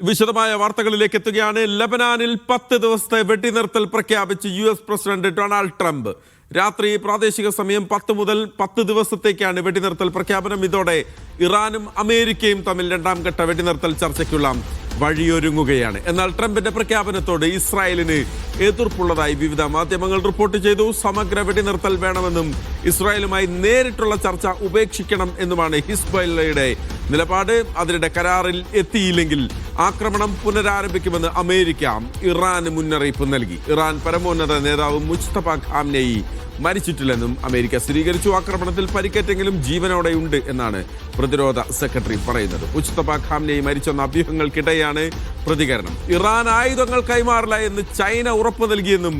വിശദമായ വാർത്തകളിലേക്ക് എത്തുകയാണ്. ലബനാനിൽ 10 ദിവസത്തെ വെടിനിർത്തൽ പ്രഖ്യാപിച്ച് US പ്രസിഡന്റ് ഡൊണാൾഡ് ട്രംപ്. രാത്രി പ്രാദേശിക സമയം 10 മുതൽ 10 ദിവസത്തേക്കാണ് വെടിനിർത്തൽ പ്രഖ്യാപനം. ഇതോടെ ഇറാനും അമേരിക്കയും തമ്മിൽ രണ്ടാം ഘട്ട വെടിനിർത്തൽ ചർച്ചയ്ക്കുള്ള വഴിയൊരുങ്ങുകയാണ്. എന്നാൽ ട്രംപിന്റെ പ്രഖ്യാപനത്തോട് ഇസ്രായേലിന് എതിർപ്പുള്ളതായി വിവിധ മാധ്യമങ്ങൾ റിപ്പോർട്ട് ചെയ്തു. സമഗ്ര വെടിനിർത്തൽ വേണമെന്നും ഇസ്രായേലുമായി നേരിട്ടുള്ള ചർച്ച ഉപേക്ഷിക്കണം എന്നുമാണ് ഹിസ്ബുള്ളയുടെ നിലപാട്. അതിനിടെ കരാറിൽ എത്തിയില്ലെങ്കിൽ ആക്രമണം പുനരാരംഭിക്കുമെന്ന് അമേരിക്ക ഇറാന് മുന്നറിയിപ്പ് നൽകി. ഇറാൻ പരമോന്നത നേതാവ് മുജ്തബ ഖാംനെയി മരിച്ചിട്ടില്ലെന്നും അമേരിക്ക സ്ഥിരീകരിച്ചു. ആക്രമണത്തിൽ പരിക്കേറ്റെങ്കിലും ജീവനോടെയുണ്ട് എന്നാണ് പ്രതിരോധ സെക്രട്ടറി പറയുന്നത്. മുജ്തബ ഖാംനെയി മരിച്ചെന്ന അഭ്യൂഹങ്ങൾക്കിടെയാണ് പ്രതികരണം. ഇറാൻ ആയുധങ്ങൾ കൈമാറില്ല എന്ന് ചൈന ഉറപ്പു നൽകിയെന്നും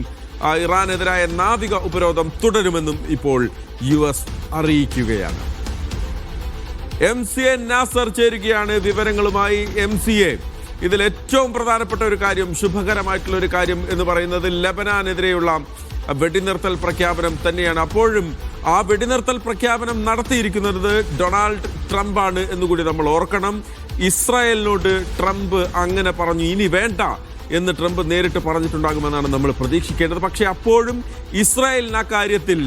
ഇറാനെതിരായ നാവിക ഉപരോധം തുടരുമെന്നും ഇപ്പോൾ US അറിയിക്കുകയാണ്. MCA നാസർ ചേരുകയാണ് വിവരങ്ങളുമായി. MCA, ഇതിൽ ഏറ്റവും പ്രധാനപ്പെട്ട ഒരു കാര്യം, ശുഭകരമായിട്ടുള്ള ഒരു കാര്യം എന്ന് പറയുന്നത് ലബനാനെതിരെയുള്ള വെടിനിർത്തൽ പ്രഖ്യാപനം തന്നെയാണ്. അപ്പോഴും ആ വെടിനിർത്തൽ പ്രഖ്യാപനം നടത്തിയിരിക്കുന്നത് ഡൊണാൾഡ് ട്രംപ് ആണ് എന്നുകൂടി നമ്മൾ ഓർക്കണം. ഇസ്രായേലിനോട് ട്രംപ് അങ്ങനെ പറഞ്ഞു, ഇനി വേണ്ട എന്ന് ട്രംപ് നേരിട്ട് പറഞ്ഞിട്ടുണ്ടാകുമെന്നാണ് നമ്മൾ പ്രതീക്ഷിക്കേണ്ടത്. പക്ഷേ അപ്പോഴും ഇസ്രായേലിന് ആ കാര്യത്തിൽ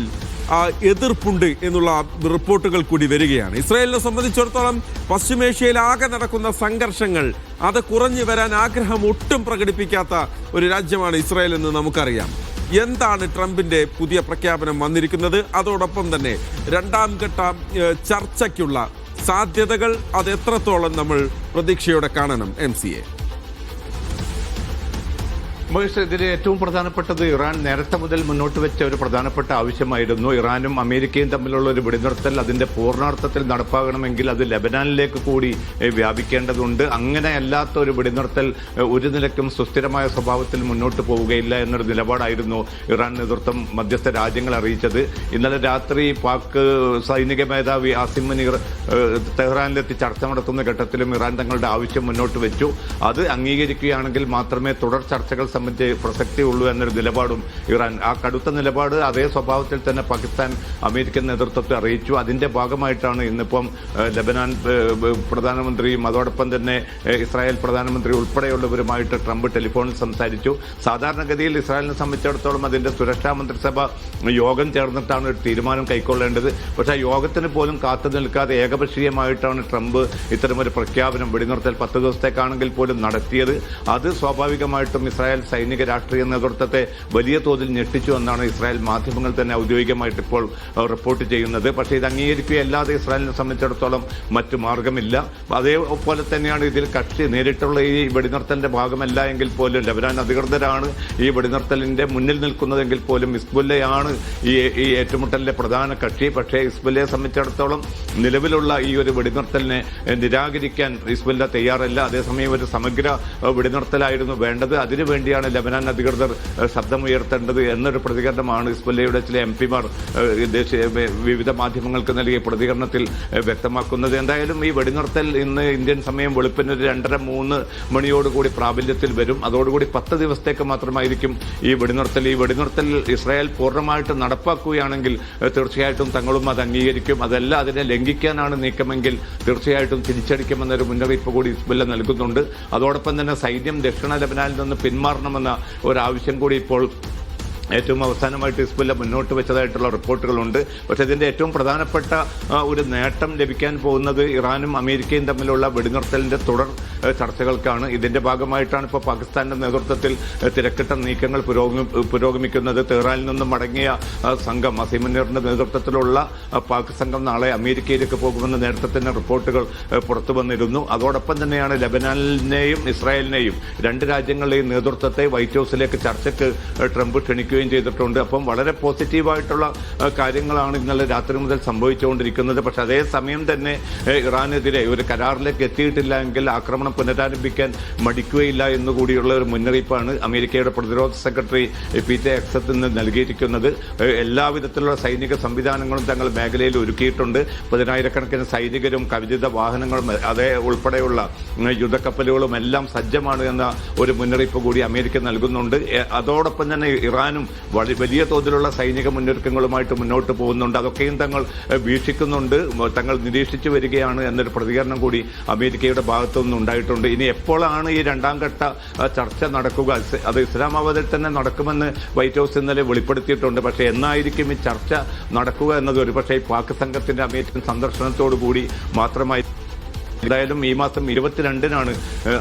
എതിർപ്പുണ്ട് എന്നുള്ള റിപ്പോർട്ടുകൾ കൂടി വരികയാണ്. ഇസ്രായേലിനെ സംബന്ധിച്ചിടത്തോളം പശ്ചിമേഷ്യയിൽ ആകെ നടക്കുന്ന സംഘർഷങ്ങൾ അത് കുറഞ്ഞു വരാൻ ആഗ്രഹം ഒട്ടും പ്രകടിപ്പിക്കാത്ത ഒരു രാജ്യമാണ് ഇസ്രായേൽ എന്ന് നമുക്കറിയാം. എന്താണ് ട്രംപിന്റെ പുതിയ പ്രഖ്യാപനം വന്നിരിക്കുന്നത്? അതോടൊപ്പം തന്നെ രണ്ടാം ഘട്ട ചർച്ചയ്ക്കുള്ള സാധ്യതകൾ അത് എത്രത്തോളം നമ്മൾ പ്രതീക്ഷയോടെ കാണണം? MCA മഹേഷ്, ഇതിൽ ഏറ്റവും പ്രധാനപ്പെട്ടത് ഇറാൻ നേരത്തെ മുതൽ മുന്നോട്ട് വെച്ച ഒരു പ്രധാനപ്പെട്ട ആവശ്യമായിരുന്നു. ഇറാനും അമേരിക്കയും തമ്മിലുള്ള ഒരു വെടിനിർത്തൽ അതിന്റെ പൂർണ്ണാർത്ഥത്തിൽ നടപ്പാകണമെങ്കിൽ അത് ലബനാനിലേക്ക് കൂടി വ്യാപിക്കേണ്ടതുണ്ട്. അങ്ങനെയല്ലാത്ത ഒരു വെടിനിർത്തൽ ഒരു നിലയ്ക്കും സുസ്ഥിരമായ സ്വഭാവത്തിൽ മുന്നോട്ട് പോവുകയില്ല എന്നൊരു നിലപാടായിരുന്നു ഇറാൻ നേതൃത്വം മധ്യസ്ഥ രാജ്യങ്ങളെ അറിയിച്ചത്. ഇന്നലെ രാത്രി പാക് സൈനിക മേധാവി ആസിം മുനീർ തെഹ്റാനിലെത്തി ചർച്ച നടത്തുന്ന ഘട്ടത്തിലും ഇറാൻ തങ്ങളുടെ ആവശ്യം മുന്നോട്ട് വെച്ചു. അത് അംഗീകരിക്കുകയാണെങ്കിൽ മാത്രമേ തുടർ ചർച്ചകൾ സംബന്ധിച്ച് പ്രസക്തിയുള്ളൂ എന്നൊരു നിലപാടും ഇറാൻ, ആ കടുത്ത നിലപാട് അതേ സ്വഭാവത്തിൽ തന്നെ പാകിസ്ഥാൻ അമേരിക്കൻ നേതൃത്വത്തെ അറിയിച്ചു. അതിന്റെ ഭാഗമായിട്ടാണ് ഇന്നിപ്പം ലബനാൻ പ്രധാനമന്ത്രിയും അതോടൊപ്പം തന്നെ ഇസ്രായേൽ പ്രധാനമന്ത്രി ഉൾപ്പെടെയുള്ളവരുമായിട്ട് ട്രംപ് ടെലിഫോണിൽ സംസാരിച്ചു. സാധാരണഗതിയിൽ ഇസ്രായേലിനെ സംബന്ധിച്ചിടത്തോളം അതിന്റെ സുരക്ഷാ മന്ത്രിസഭ യോഗം ചേർന്നിട്ടാണ് ഒരു തീരുമാനം കൈക്കൊള്ളേണ്ടത്. പക്ഷേ ആ യോഗത്തിന് പോലും കാത്തു നിൽക്കാതെ ഏകപക്ഷീയമായിട്ടാണ് ട്രംപ് ഇത്തരമൊരു പ്രഖ്യാപനം വെടിനിർത്തൽ 10 ദിവസത്തേക്കാണെങ്കിൽ പോലും നടത്തിയത്. അത് സ്വാഭാവികമായിട്ടും ഇസ്രായേൽ സൈനിക രാഷ്ട്രീയ നേതൃത്വത്തെ വലിയ തോതിൽ ഞെട്ടിച്ചു എന്നാണ് ഇസ്രായേൽ മാധ്യമങ്ങൾ തന്നെ ഔദ്യോഗികമായിട്ട് ഇപ്പോൾ റിപ്പോർട്ട് ചെയ്യുന്നത്. പക്ഷേ ഇത് അംഗീകരിക്കുകയല്ലാതെ ഇസ്രായേലിനെ സംബന്ധിച്ചിടത്തോളം മറ്റു മാർഗമില്ല. അതേപോലെ തന്നെയാണ് ഇതിൽ കക്ഷി നേരിട്ടുള്ള ഈ വെടിനിർത്തലിന്റെ ഭാഗമല്ല എങ്കിൽ പോലും ലബനാൻ അധികൃതരാണ് ഈ വെടിനിർത്തലിന്റെ മുന്നിൽ നിൽക്കുന്നതെങ്കിൽ പോലും ഹിസ്ബുള്ളയാണ് ഈ ഏറ്റുമുട്ടലിലെ പ്രധാന കക്ഷി. പക്ഷേ ഹിസ്ബുള്ളയെ സംബന്ധിച്ചിടത്തോളം നിലവിലുള്ള ഈ ഒരു വെടിനിർത്തലിനെ നിരാകരിക്കാൻ ഹിസ്ബുള്ള തയ്യാറല്ല. അതേസമയം ഒരു സമഗ്ര വെടിനിർത്തലായിരുന്നു വേണ്ടത്. അതിനുവേണ്ടിയാണ് ലബനാൻ അധികൃതർ ശബ്ദമുയർത്തേണ്ടത് എന്നൊരു പ്രതികരണമാണ് ഹിസ്ബുള്ളയുടെ ചില MPമാർ വിവിധ മാധ്യമങ്ങൾക്ക് നൽകിയ പ്രതികരണത്തിൽ വ്യക്തമാക്കുന്നത്. എന്തായാലും ഈ വെടിനിർത്തൽ ഇന്ന് ഇന്ത്യൻ സമയം വെളുപ്പിന് 2:30-3 മണിയോടുകൂടി പ്രാബല്യത്തിൽ വരും. അതോടുകൂടി 10 ദിവസത്തേക്ക് മാത്രമായിരിക്കും ഈ വെടിനിർത്തൽ. ഈ വെടിനിർത്തൽ ഇസ്രായേൽ പൂർണ്ണമായിട്ട് നടപ്പാക്കുകയാണെങ്കിൽ തീർച്ചയായിട്ടും തങ്ങളും അത് അംഗീകരിക്കും. അതല്ല അതിനെ ലംഘിക്കാനാണ് നീക്കമെങ്കിൽ തീർച്ചയായിട്ടും തിരിച്ചടിക്കുമെന്നൊരു മുന്നറിയിപ്പ് കൂടി ഹിസ്ബുള്ള നൽകുന്നുണ്ട്. അതോടൊപ്പം തന്നെ സൈന്യം ദക്ഷിണ ലബനാനിൽ നിന്ന് പിന്മാറണമെന്ന ഒരാവശ്യം കൂടി ഇപ്പോൾ ഏറ്റവും അവസാനമായിട്ട് ഹിസ്ബുള്ള മുന്നോട്ട് വെച്ചതായിട്ടുള്ള റിപ്പോർട്ടുകളുണ്ട്. പക്ഷേ ഇതിന്റെ ഏറ്റവും പ്രധാനപ്പെട്ട ഒരു നേട്ടം ലഭിക്കാൻ പോകുന്നത് ഇറാനും അമേരിക്കയും തമ്മിലുള്ള വെടിനിർത്തലിന്റെ തുടർ ചർച്ചകൾക്കാണ്. ഇതിന്റെ ഭാഗമായിട്ടാണ് ഇപ്പോൾ പാകിസ്ഥാന്റെ നേതൃത്വത്തിൽ തിരക്കിട്ട നീക്കങ്ങൾ പുരോഗമിക്കുന്നത്. തെഹ്റാനിൽ നിന്നും മടങ്ങിയ സംഘം, ആസിം മുനീറിന്റെ നേതൃത്വത്തിലുള്ള പാക് സംഘം നാളെ അമേരിക്കയിലേക്ക് പോകുമെന്ന് നേരത്തെ തന്നെ റിപ്പോർട്ടുകൾ പുറത്തു വന്നിരുന്നു. അതോടൊപ്പം തന്നെയാണ് ലബനാനിനെയും ഇസ്രായേലിനെയും രണ്ട് രാജ്യങ്ങളുടെയും നേതൃത്വത്തെ വൈറ്റ് ഹൌസിലേക്ക് ചർച്ചയ്ക്ക് ട്രംപ് ക്ഷണിക്കുക ചെയ്തിട്ടുണ്ട്. അപ്പം വളരെ പോസിറ്റീവായിട്ടുള്ള കാര്യങ്ങളാണ് ഇന്നലെ രാത്രി മുതൽ സംഭവിച്ചുകൊണ്ടിരിക്കുന്നത്. പക്ഷെ അതേസമയം തന്നെ ഇറാനെതിരെ ഒരു കരാറിലേക്ക് എത്തിയിട്ടില്ല എങ്കിൽ ആക്രമണം പുനരാരംഭിക്കാൻ മടിക്കുകയില്ല എന്നുകൂടിയുള്ള ഒരു മുന്നറിയിപ്പാണ് അമേരിക്കയുടെ പ്രതിരോധ സെക്രട്ടറി പീറ്റർ ഹെക്സത്ത് നിന്ന് നൽകിയിരിക്കുന്നത്. എല്ലാവിധത്തിലുള്ള സൈനിക സംവിധാനങ്ങളും തങ്ങൾ മേഖലയിൽ ഒരുക്കിയിട്ടുണ്ട്. 10,000-കണക്കിന് സൈനികരും കവചിത വാഹനങ്ങളും അതേ ഉൾപ്പെടെയുള്ള യുദ്ധക്കപ്പലുകളും എല്ലാം സജ്ജമാണ് എന്ന ഒരു മുന്നറിയിപ്പ് കൂടി അമേരിക്ക നൽകുന്നുണ്ട്. അതോടൊപ്പം തന്നെ ഇറാനും വലിയ തോതിലുള്ള സൈനിക മുന്നൊരുക്കങ്ങളുമായിട്ട് മുന്നോട്ട് പോകുന്നുണ്ട്. അതൊക്കെയും തങ്ങൾ വീക്ഷിക്കുന്നുണ്ട്, തങ്ങൾ നിരീക്ഷിച്ചു വരികയാണ് എന്നൊരു പ്രതികരണം കൂടി അമേരിക്കയുടെ ഭാഗത്തുനിന്ന് ഉണ്ടായിട്ടുണ്ട്. ഇനി എപ്പോഴാണ് ഈ രണ്ടാം ഘട്ട ചർച്ച നടക്കുക? അത് ഇസ്ലാമാബാദിൽ തന്നെ നടക്കുമെന്ന് വൈറ്റ് ഹൗസ് ഇന്നലെ വെളിപ്പെടുത്തിയിട്ടുണ്ട്. പക്ഷേ എന്നായിരിക്കും ഈ ചർച്ച നടക്കുക എന്നത് ഒരുപക്ഷെ പാക് സംഘത്തിന്റെ അമേരിക്കൻ സന്ദർശനത്തോടു കൂടി മാത്രമായി. എന്തായാലും ഈ മാസം 22-നാണ്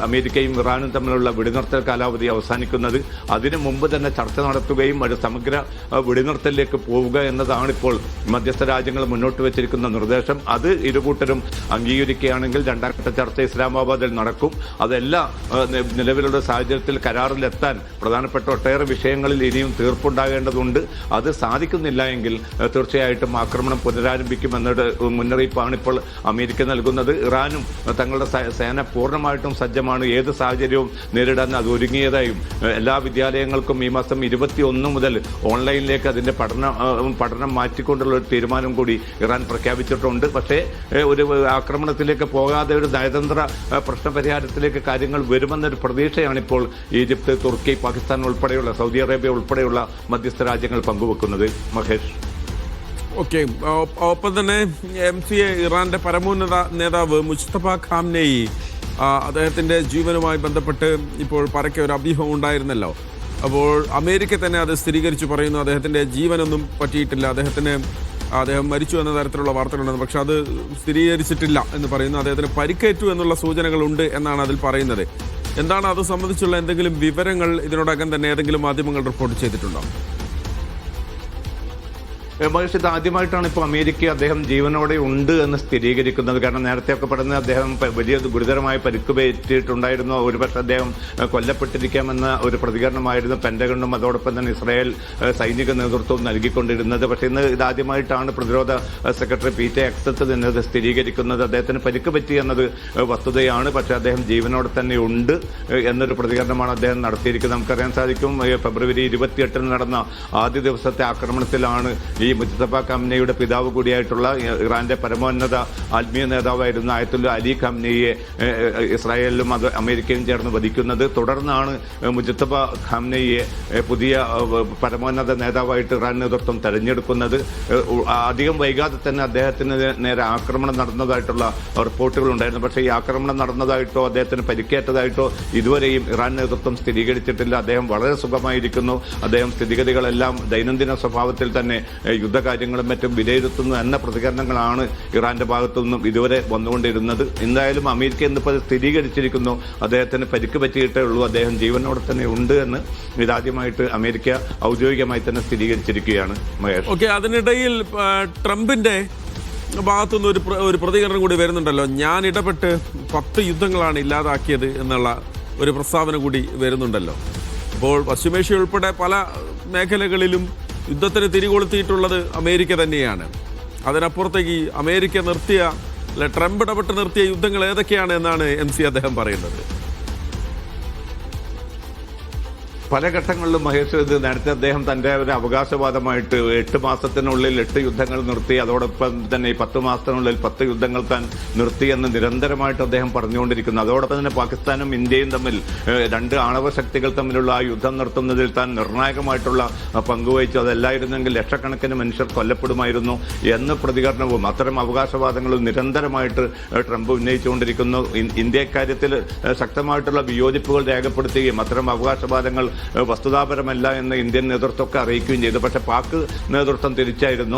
അമേരിക്കയും ഇറാനും തമ്മിലുള്ള വെടിനിർത്തൽ കാലാവധി അവസാനിക്കുന്നത്. അതിനു മുമ്പ് തന്നെ ചർച്ച നടത്തുകയും ഒരു സമഗ്ര വെടിനിർത്തലിലേക്ക് പോവുക എന്നതാണ് ഇപ്പോൾ മധ്യസ്ഥ രാജ്യങ്ങൾ മുന്നോട്ട് വെച്ചിരിക്കുന്ന നിർദ്ദേശം. അത് ഇരുകൂട്ടരും അംഗീകരിക്കുകയാണെങ്കിൽ രണ്ടാം ഘട്ട ചർച്ച ഇസ്ലാമാബാദിൽ നടക്കും. അതെല്ലാം നിലവിലുള്ള സാഹചര്യത്തിൽ കരാറിലെത്താൻ പ്രധാനപ്പെട്ട ഒട്ടേറെ വിഷയങ്ങളിൽ ഇനിയും തീർപ്പുണ്ടാകേണ്ടതുണ്ട്. അത് സാധിക്കുന്നില്ല എങ്കിൽ തീർച്ചയായിട്ടും ആക്രമണം പുനരാരംഭിക്കുമെന്നൊരു മുന്നറിയിപ്പാണ് ഇപ്പോൾ അമേരിക്ക നൽകുന്നത്. ഇറാനും തങ്ങളുടെ സേന പൂർണ്ണമായിട്ടും സജ്ജമാണ്, ഏത് സാഹചര്യവും നേരിടാൻ അത് ഒരുങ്ങിയതായും എല്ലാ വിദ്യാലയങ്ങൾക്കും ഈ മാസം 21 മുതൽ ഓൺലൈനിലേക്ക് അതിന്റെ പഠനം മാറ്റിക്കൊണ്ടുള്ള ഒരു തീരുമാനം കൂടി ഇറാൻ പ്രഖ്യാപിച്ചിട്ടുണ്ട്. പക്ഷേ ഒരു ആക്രമണത്തിലേക്ക് പോകാതെ ഒരു നയതന്ത്ര പ്രശ്നപരിഹാരത്തിലേക്ക് കാര്യങ്ങൾ വരുമെന്നൊരു പ്രതീക്ഷയാണ് ഇപ്പോൾ ഈജിപ്ത്, തുർക്കി, പാകിസ്ഥാൻ ഉൾപ്പെടെയുള്ള സൗദി അറേബ്യ ഉൾപ്പെടെയുള്ള മധ്യസ്ഥ രാജ്യങ്ങൾ പങ്കുവെക്കുന്നത്. മഹേഷ്. ഓക്കെ, ഒപ്പം തന്നെ MCA ഇറാന്റെ പരമോന്നത നേതാവ് മുസ്തഫ ഖാംനെയി, അദ്ദേഹത്തിന്റെ ജീവനുമായി ബന്ധപ്പെട്ട് ഇപ്പോൾ പരക്കെ ഒരു അഭ്യൂഹം ഉണ്ടായിരുന്നല്ലോ. അപ്പോൾ അമേരിക്ക തന്നെ അത് സ്ഥിരീകരിച്ചു പറയുന്നു, അദ്ദേഹത്തിന്റെ ജീവനൊന്നും പറ്റിയിട്ടില്ല, അദ്ദേഹം മരിച്ചു എന്ന തരത്തിലുള്ള വാർത്തകളുണ്ടെന്ന്. പക്ഷെ അത് സ്ഥിരീകരിച്ചിട്ടില്ല എന്ന് പറയുന്നു. അദ്ദേഹത്തിന് പരിക്കേറ്റു എന്നുള്ള സൂചനകളുണ്ട് എന്നാണ് അതിൽ പറയുന്നത്. എന്താണ് അത് സംബന്ധിച്ചുള്ള എന്തെങ്കിലും വിവരങ്ങൾ ഇതിനോടകം തന്നെ ഏതെങ്കിലും മാധ്യമങ്ങൾ റിപ്പോർട്ട് ചെയ്തിട്ടുണ്ടോ? മഹേഷ്, ഇത് ആദ്യമായിട്ടാണ് ഇപ്പോൾ അമേരിക്ക അദ്ദേഹം ജീവനോടെ ഉണ്ട് എന്ന് സ്ഥിരീകരിക്കുന്നത്. കാരണം നേരത്തെയൊക്കെ പറയുന്നത് അദ്ദേഹം വലിയ ഗുരുതരമായ പരിക്ക് പറ്റിയിട്ടുണ്ടായിരുന്നു, ഒരുപക്ഷെ അദ്ദേഹം കൊല്ലപ്പെട്ടിരിക്കാമെന്ന ഒരു പ്രതികരണമായിരുന്നു പെന്റഗണും അതോടൊപ്പം തന്നെ ഇസ്രായേൽ സൈനിക നേതൃത്വവും നൽകിക്കൊണ്ടിരുന്നത്. പക്ഷേ ഇന്ന് ഇതാദ്യമായിട്ടാണ് പ്രതിരോധ സെക്രട്ടറി പീറ്റർ ഹെഗ്സെത്ത് തന്നെ ഇത് സ്ഥിരീകരിക്കുന്നത്. അദ്ദേഹത്തിന് പരിക്ക് പറ്റി എന്നത് വസ്തുതയാണ്, പക്ഷേ അദ്ദേഹം ജീവനോടെ തന്നെ ഉണ്ട് എന്നൊരു പ്രതികരണമാണ് അദ്ദേഹം നടത്തിയിരിക്കുന്നത്. നമുക്കറിയാൻ സാധിക്കും, ഫെബ്രുവരി 28-ന് നടന്ന ആദ്യ ദിവസത്തെ ആക്രമണത്തിലാണ് ഈ മുസ്തഫ ഖാംനെയുടെ പിതാവ് കൂടിയായിട്ടുള്ള ഇറാന്റെ പരമോന്നത ആത്മീയ നേതാവായിരുന്ന ആയത്തുല്ല അലി ഖാംനെയെ ഇസ്രായേലിലും അത് അമേരിക്കയും ചേർന്ന് വധിക്കുന്നത്. തുടർന്നാണ് മുസ്തഫ ഖാംനെയെ പുതിയ പരമോന്നത നേതാവായിട്ട് ഇറാൻ നേതൃത്വം തെരഞ്ഞെടുക്കുന്നത്. അധികം വൈകാതെ തന്നെ അദ്ദേഹത്തിന് നേരെ ആക്രമണം നടന്നതായിട്ടുള്ള റിപ്പോർട്ടുകൾ ഉണ്ടായിരുന്നു. പക്ഷേ ഈ ആക്രമണം നടന്നതായിട്ടോ അദ്ദേഹത്തിന് പരിക്കേറ്റതായിട്ടോ ഇതുവരെയും ഇറാൻ നേതൃത്വം സ്ഥിരീകരിച്ചിട്ടില്ല. അദ്ദേഹം വളരെ സുഖമായിരിക്കുന്നു. അദ്ദേഹം സ്ഥിതിഗതികളെല്ലാം ദൈനംദിന സ്വഭാവത്തിൽ തന്നെ യുദ്ധകാര്യങ്ങളും മറ്റും വിലയിരുത്തുന്നു എന്ന പ്രതികരണങ്ങളാണ് ഇറാന്റെ ഭാഗത്തു നിന്നും ഇതുവരെ വന്നുകൊണ്ടിരുന്നത്. എന്തായാലും അമേരിക്ക ഇന്നിപ്പോൾ സ്ഥിരീകരിച്ചിരിക്കുന്നു, അദ്ദേഹത്തിന് പരിക്ക് പറ്റിയിട്ടേ ഉള്ളൂ, അദ്ദേഹം ജീവനോടെ തന്നെ ഉണ്ട് എന്ന് ഇതാദ്യമായിട്ട് അമേരിക്ക ഔദ്യോഗികമായി തന്നെ സ്ഥിരീകരിച്ചിരിക്കുകയാണ്. മഹേഷ്. ഓക്കെ, അതിനിടയിൽ ട്രംപിന്റെ ഭാഗത്തുനിന്ന് ഒരു പ്രതികരണം കൂടി വരുന്നുണ്ടല്ലോ. ഞാൻ ഇടപെട്ട് 10 യുദ്ധങ്ങളാണ് ഇല്ലാതാക്കിയത് എന്നുള്ള ഒരു പ്രസ്താവന കൂടി വരുന്നുണ്ടല്ലോ. അപ്പോൾ പശ്ചിമേഷ്യ ഉൾപ്പെടെ പല മേഖലകളിലും യുദ്ധത്തിന് തിരികൊളുത്തിയിട്ടുള്ളത് അമേരിക്ക തന്നെയാണ്. അതിനപ്പുറത്തേക്ക് അമേരിക്ക ട്രംപ് ഇടപെട്ട് നിർത്തിയ യുദ്ധങ്ങൾ ഏതൊക്കെയാണ് എന്നാണ് MC അദ്ദേഹം പറയുന്നത്. പല ഘട്ടങ്ങളിലും മഹേഷ്, ഇത് നേരത്തെ അദ്ദേഹം തന്റെ ഒരു അവകാശവാദമായിട്ട് 8 മാസത്തിനുള്ളിൽ 8 യുദ്ധങ്ങൾ നിർത്തി, അതോടൊപ്പം തന്നെ 10 മാസത്തിനുള്ളിൽ 10 യുദ്ധങ്ങൾ താൻ നിർത്തിയെന്ന് നിരന്തരമായിട്ട് അദ്ദേഹം പറഞ്ഞുകൊണ്ടിരിക്കുന്നു. അതോടൊപ്പം തന്നെ പാകിസ്ഥാനും ഇന്ത്യയും തമ്മിൽ 2 ആണവ ശക്തികൾ തമ്മിലുള്ള ആ യുദ്ധം നിർത്തുന്നതിൽ താൻ നിർണായകമായിട്ടുള്ള പങ്കുവഹിച്ചു, അതല്ലായിരുന്നെങ്കിൽ ലക്ഷക്കണക്കിന് മനുഷ്യർ കൊല്ലപ്പെടുമായിരുന്നു എന്ന് പ്രതികരണവും അത്തരം അവകാശവാദങ്ങളും നിരന്തരമായിട്ട് ട്രംപ് ഉന്നയിച്ചുകൊണ്ടിരിക്കുന്നു. ഇന്ത്യ ഇക്കാര്യത്തിൽ ശക്തമായിട്ടുള്ള വിയോജിപ്പുകൾ രേഖപ്പെടുത്തുകയും അത്തരം അവകാശവാദങ്ങൾ വസ്തുതാപരമല്ല എന്ന് ഇന്ത്യൻ നേതൃത്വമൊക്കെ അറിയിക്കുകയും ചെയ്തു. പക്ഷെ പാക് നേതൃത്വം തിരിച്ചായിരുന്നു.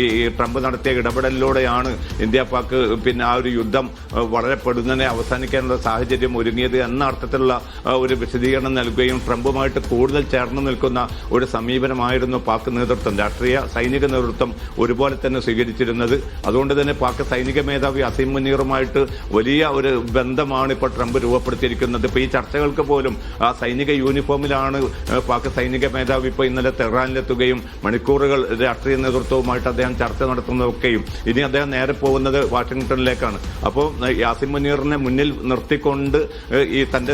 ഈ ട്രംപ് നടത്തിയ ഇടപെടലിലൂടെയാണ് ഇന്ത്യ പാക് പിന്നെ ആ ഒരു യുദ്ധം വളരെ പെടുന്നതിനെ അവസാനിക്കാനുള്ള സാഹചര്യം ഒരുങ്ങിയത് എന്ന അർത്ഥത്തിലുള്ള ഒരു വിശദീകരണം നൽകുകയും ട്രംപുമായിട്ട് കൂടുതൽ ചേർന്ന് നിൽക്കുന്ന ഒരു സമീപനമായിരുന്നു പാക് നേതൃത്വം, രാഷ്ട്രീയ സൈനിക നേതൃത്വം ഒരുപോലെ തന്നെ സ്വീകരിച്ചിരുന്നത്. അതുകൊണ്ട് തന്നെ പാക് സൈനിക മേധാവി അസീം മുനീറുമായിട്ട് വലിയ ഒരു ബന്ധമാണ് ഇപ്പോൾ ട്രംപ് രൂപപ്പെടുത്തിയിരിക്കുന്നത്. ഇപ്പോൾ ഈ ചർച്ചകൾക്ക് പോലും ആ സൈനിക യൂണിഫോമിലാണ് പാക് സൈനിക മേധാവി ഇപ്പോൾ ഇന്നലെ തെഹ്റാനിലെത്തുകയും മണിക്കൂറുകൾ രാഷ്ട്രീയ നേതൃത്വവുമായിട്ട് അദ്ദേഹം ചർച്ച നടത്തുന്നതൊക്കെയും ഇനി അദ്ദേഹം നേരെ പോകുന്നത് വാഷിംഗ്ടണിലേക്കാണ്. അപ്പോൾ യാസിം മുനീറിനെ മുന്നിൽ നിർത്തിക്കൊണ്ട് ഈ തന്റെ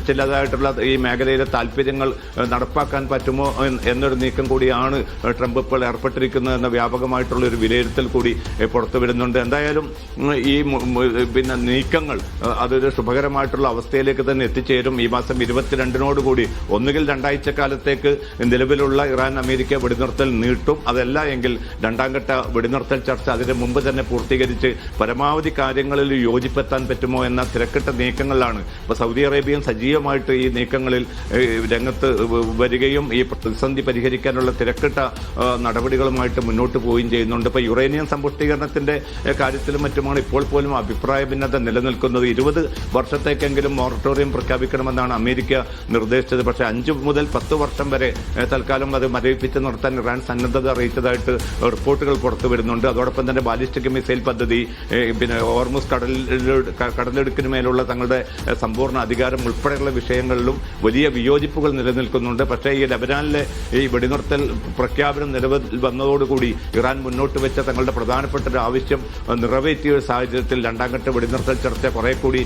ചിലതായിട്ടുള്ള ഈ മേഖലയിലെ താല്പര്യങ്ങൾ നടപ്പാക്കാൻ പറ്റുമോ എന്നൊരു നീക്കം കൂടിയാണ് ട്രംപ് ഇപ്പോൾ ഏർപ്പെട്ടിരിക്കുന്നത് എന്ന വ്യാപകമായിട്ടുള്ള ഒരു വിലയിരുത്തൽ കൂടി പുറത്തു വരുന്നുണ്ട്. എന്തായാലും ഈ പിന്നെ നീക്കങ്ങൾ അതൊരു ശുഭകരമായിട്ടുള്ള അവസ്ഥയിലേക്ക് തന്നെ എത്തിച്ചേരും. ഈ മാസം 22-നോടുകൂടി ഒന്നുകിൽ 2 ആഴ്ച കാലത്തേക്ക് നിലവിലുള്ള ഇറാൻ അമേരിക്ക വെടിനിർത്തൽ നീട്ടും, അതല്ല എങ്കിൽ 2ാം ഘട്ട വെടിനിർത്തൽ ചർച്ച അതിന് മുമ്പ് തന്നെ പൂർത്തീകരിച്ച് പരമാവധി കാര്യങ്ങളിൽ യോജിപ്പെത്താൻ പറ്റുമോ എന്ന തിരക്കിട്ട നീക്കങ്ങളിലാണ്. ഇപ്പോൾ സൗദി അറേബ്യയും സജീവമായിട്ട് ഈ നീക്കങ്ങളിൽ രംഗത്ത് വരികയും ഈ പ്രതിസന്ധി പരിഹരിക്കാനുള്ള തിരക്കിട്ട നടപടികളുമായിട്ട് മുന്നോട്ട് പോവുകയും ചെയ്യുന്നുണ്ട്. ഇപ്പോൾ യുറേനിയം സമ്പുഷ്ടീകരണത്തിന്റെ കാര്യത്തിലും മറ്റുമാണ് ഇപ്പോൾ പോലും അഭിപ്രായ ഭിന്നത നിലനിൽക്കുന്നത്. 20 വർഷത്തേക്കെങ്കിലും മൊറട്ടോറിയം പ്രഖ്യാപിക്കണമെന്നാണ് അമേരിക്ക നിർദ്ദേശിച്ചത്. പക്ഷേ 5 മുതൽ 10 വർഷം വരെ തൽക്കാലം അത് മരവിപ്പിച്ച് നിർത്താൻ ഇറാൻ സന്നദ്ധത അറിയിച്ചതായിട്ട് റിപ്പോർട്ടുകൾ പുറത്തു വരുന്നുണ്ട്. അതോടൊപ്പം തന്നെ ബാലിസ്റ്റിക് മിസൈൽ പദ്ധതി, പിന്നെ ഹോർമുസ് കടലിടുക്കിന് മേലുള്ള തങ്ങളുടെ സമ്പൂർണ്ണ അധികാരം ഉൾപ്പെടെയുള്ള വിഷയങ്ങളിലും വലിയ വിയോജിപ്പുകൾ നിലനിൽക്കുന്നുണ്ട്. പക്ഷേ ഈ ലബനാനിലെ ഈ വെടിനിർത്തൽ പ്രഖ്യാപനം നിലവിൽ വന്നതോടുകൂടി ഇറാൻ മുന്നോട്ട് വെച്ച തങ്ങളുടെ പ്രധാനപ്പെട്ട ഒരു ആവശ്യം നിറവേറ്റിയ ഒരു സാഹചര്യത്തിൽ 2ാം ഘട്ട വെടിനിർത്തൽ ചർച്ച കുറെ കൂടി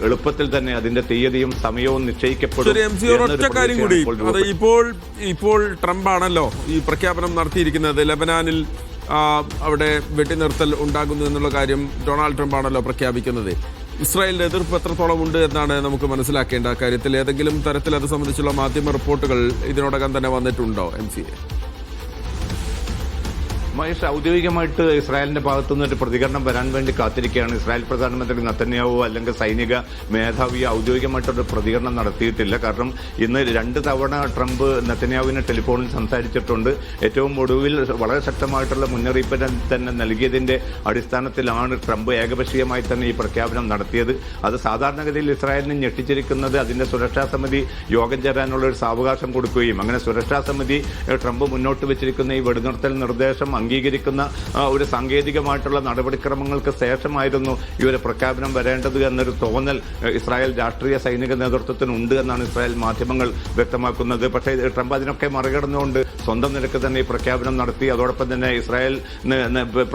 എളുപ്പത്തിൽ തന്നെ അതിന്റെ തീയതിയും സമയവും നിശ്ചയിക്കപ്പെടും. ഇപ്പോൾ ട്രംപ് ആണല്ലോ ഈ പ്രഖ്യാപനം നടത്തിയിരിക്കുന്നത്. ലബനാനിൽ അവിടെ വെടിനിർത്തൽ ഉണ്ടാകുന്നു എന്നുള്ള കാര്യം ഡൊണാൾഡ് ട്രംപ് ആണല്ലോ പ്രഖ്യാപിക്കുന്നത്. ഇസ്രായേലിന്റെ എതിർപ്പ് എത്രത്തോളം ഉണ്ട് എന്നാണ് നമുക്ക് മനസ്സിലാക്കേണ്ട കാര്യത്തിൽ ഏതെങ്കിലും തരത്തിൽ അത് സംബന്ധിച്ചുള്ള മാധ്യമ റിപ്പോർട്ടുകൾ ഇതിനോടകം തന്നെ വന്നിട്ടുണ്ടോ MCA? മഹേഷ്, ഔദ്യോഗികമായിട്ട് ഇസ്രായേലിന്റെ ഭാഗത്തുനിന്ന് ഒരു പ്രതികരണം വരാൻ വേണ്ടി കാത്തിരിക്കുകയാണ്. ഇസ്രായേൽ പ്രധാനമന്ത്രി നെതന്യാഹു അല്ലെങ്കിൽ സൈനിക മേധാവി ഔദ്യോഗികമായിട്ടൊരു പ്രതികരണം നടത്തിയിട്ടില്ല. കാരണം ഇന്ന് 2 തവണ ട്രംപ് നെതന്യാഹുവിനെ ടെലിഫോണിൽ സംസാരിച്ചിട്ടുണ്ട്. ഏറ്റവും ഒടുവിൽ വളരെ ശക്തമായിട്ടുള്ള മുന്നറിയിപ്പ് തന്നെ നൽകിയതിന്റെ അടിസ്ഥാനത്തിലാണ് ട്രംപ് ഏകപക്ഷീയമായി തന്നെ ഈ പ്രഖ്യാപനം നടത്തിയത്. അത് സാധാരണഗതിയിൽ ഇസ്രായേലിനെ ഞെട്ടിച്ചിരിക്കുന്നത് അതിന്റെ സുരക്ഷാ സമിതി യോഗം ചേരാനുള്ള ഒരു സാവകാശം കൊടുക്കുകയും അങ്ങനെ സുരക്ഷാ സമിതി ട്രംപ് മുന്നോട്ട് വെച്ചിരിക്കുന്ന ഈ വെടിനിർത്തൽ നിർദ്ദേശം അംഗീകരിക്കുന്ന ഒരു സാങ്കേതികമായിട്ടുള്ള നടപടിക്രമങ്ങൾക്ക് ശേഷമായിരുന്നു ഈ ഒരു പ്രഖ്യാപനം വരേണ്ടത് എന്നൊരു തോന്നൽ ഇസ്രായേൽ രാഷ്ട്രീയ സൈനിക നേതൃത്വത്തിനുണ്ട് എന്നാണ് ഇസ്രായേൽ മാധ്യമങ്ങൾ വ്യക്തമാക്കുന്നത്. പക്ഷേ ട്രംപ് അതിനൊക്കെ മറികടന്നുകൊണ്ട് സ്വന്തം നിലക്ക് തന്നെ ഈ പ്രഖ്യാപനം നടത്തി. അതോടൊപ്പം തന്നെ ഇസ്രായേൽ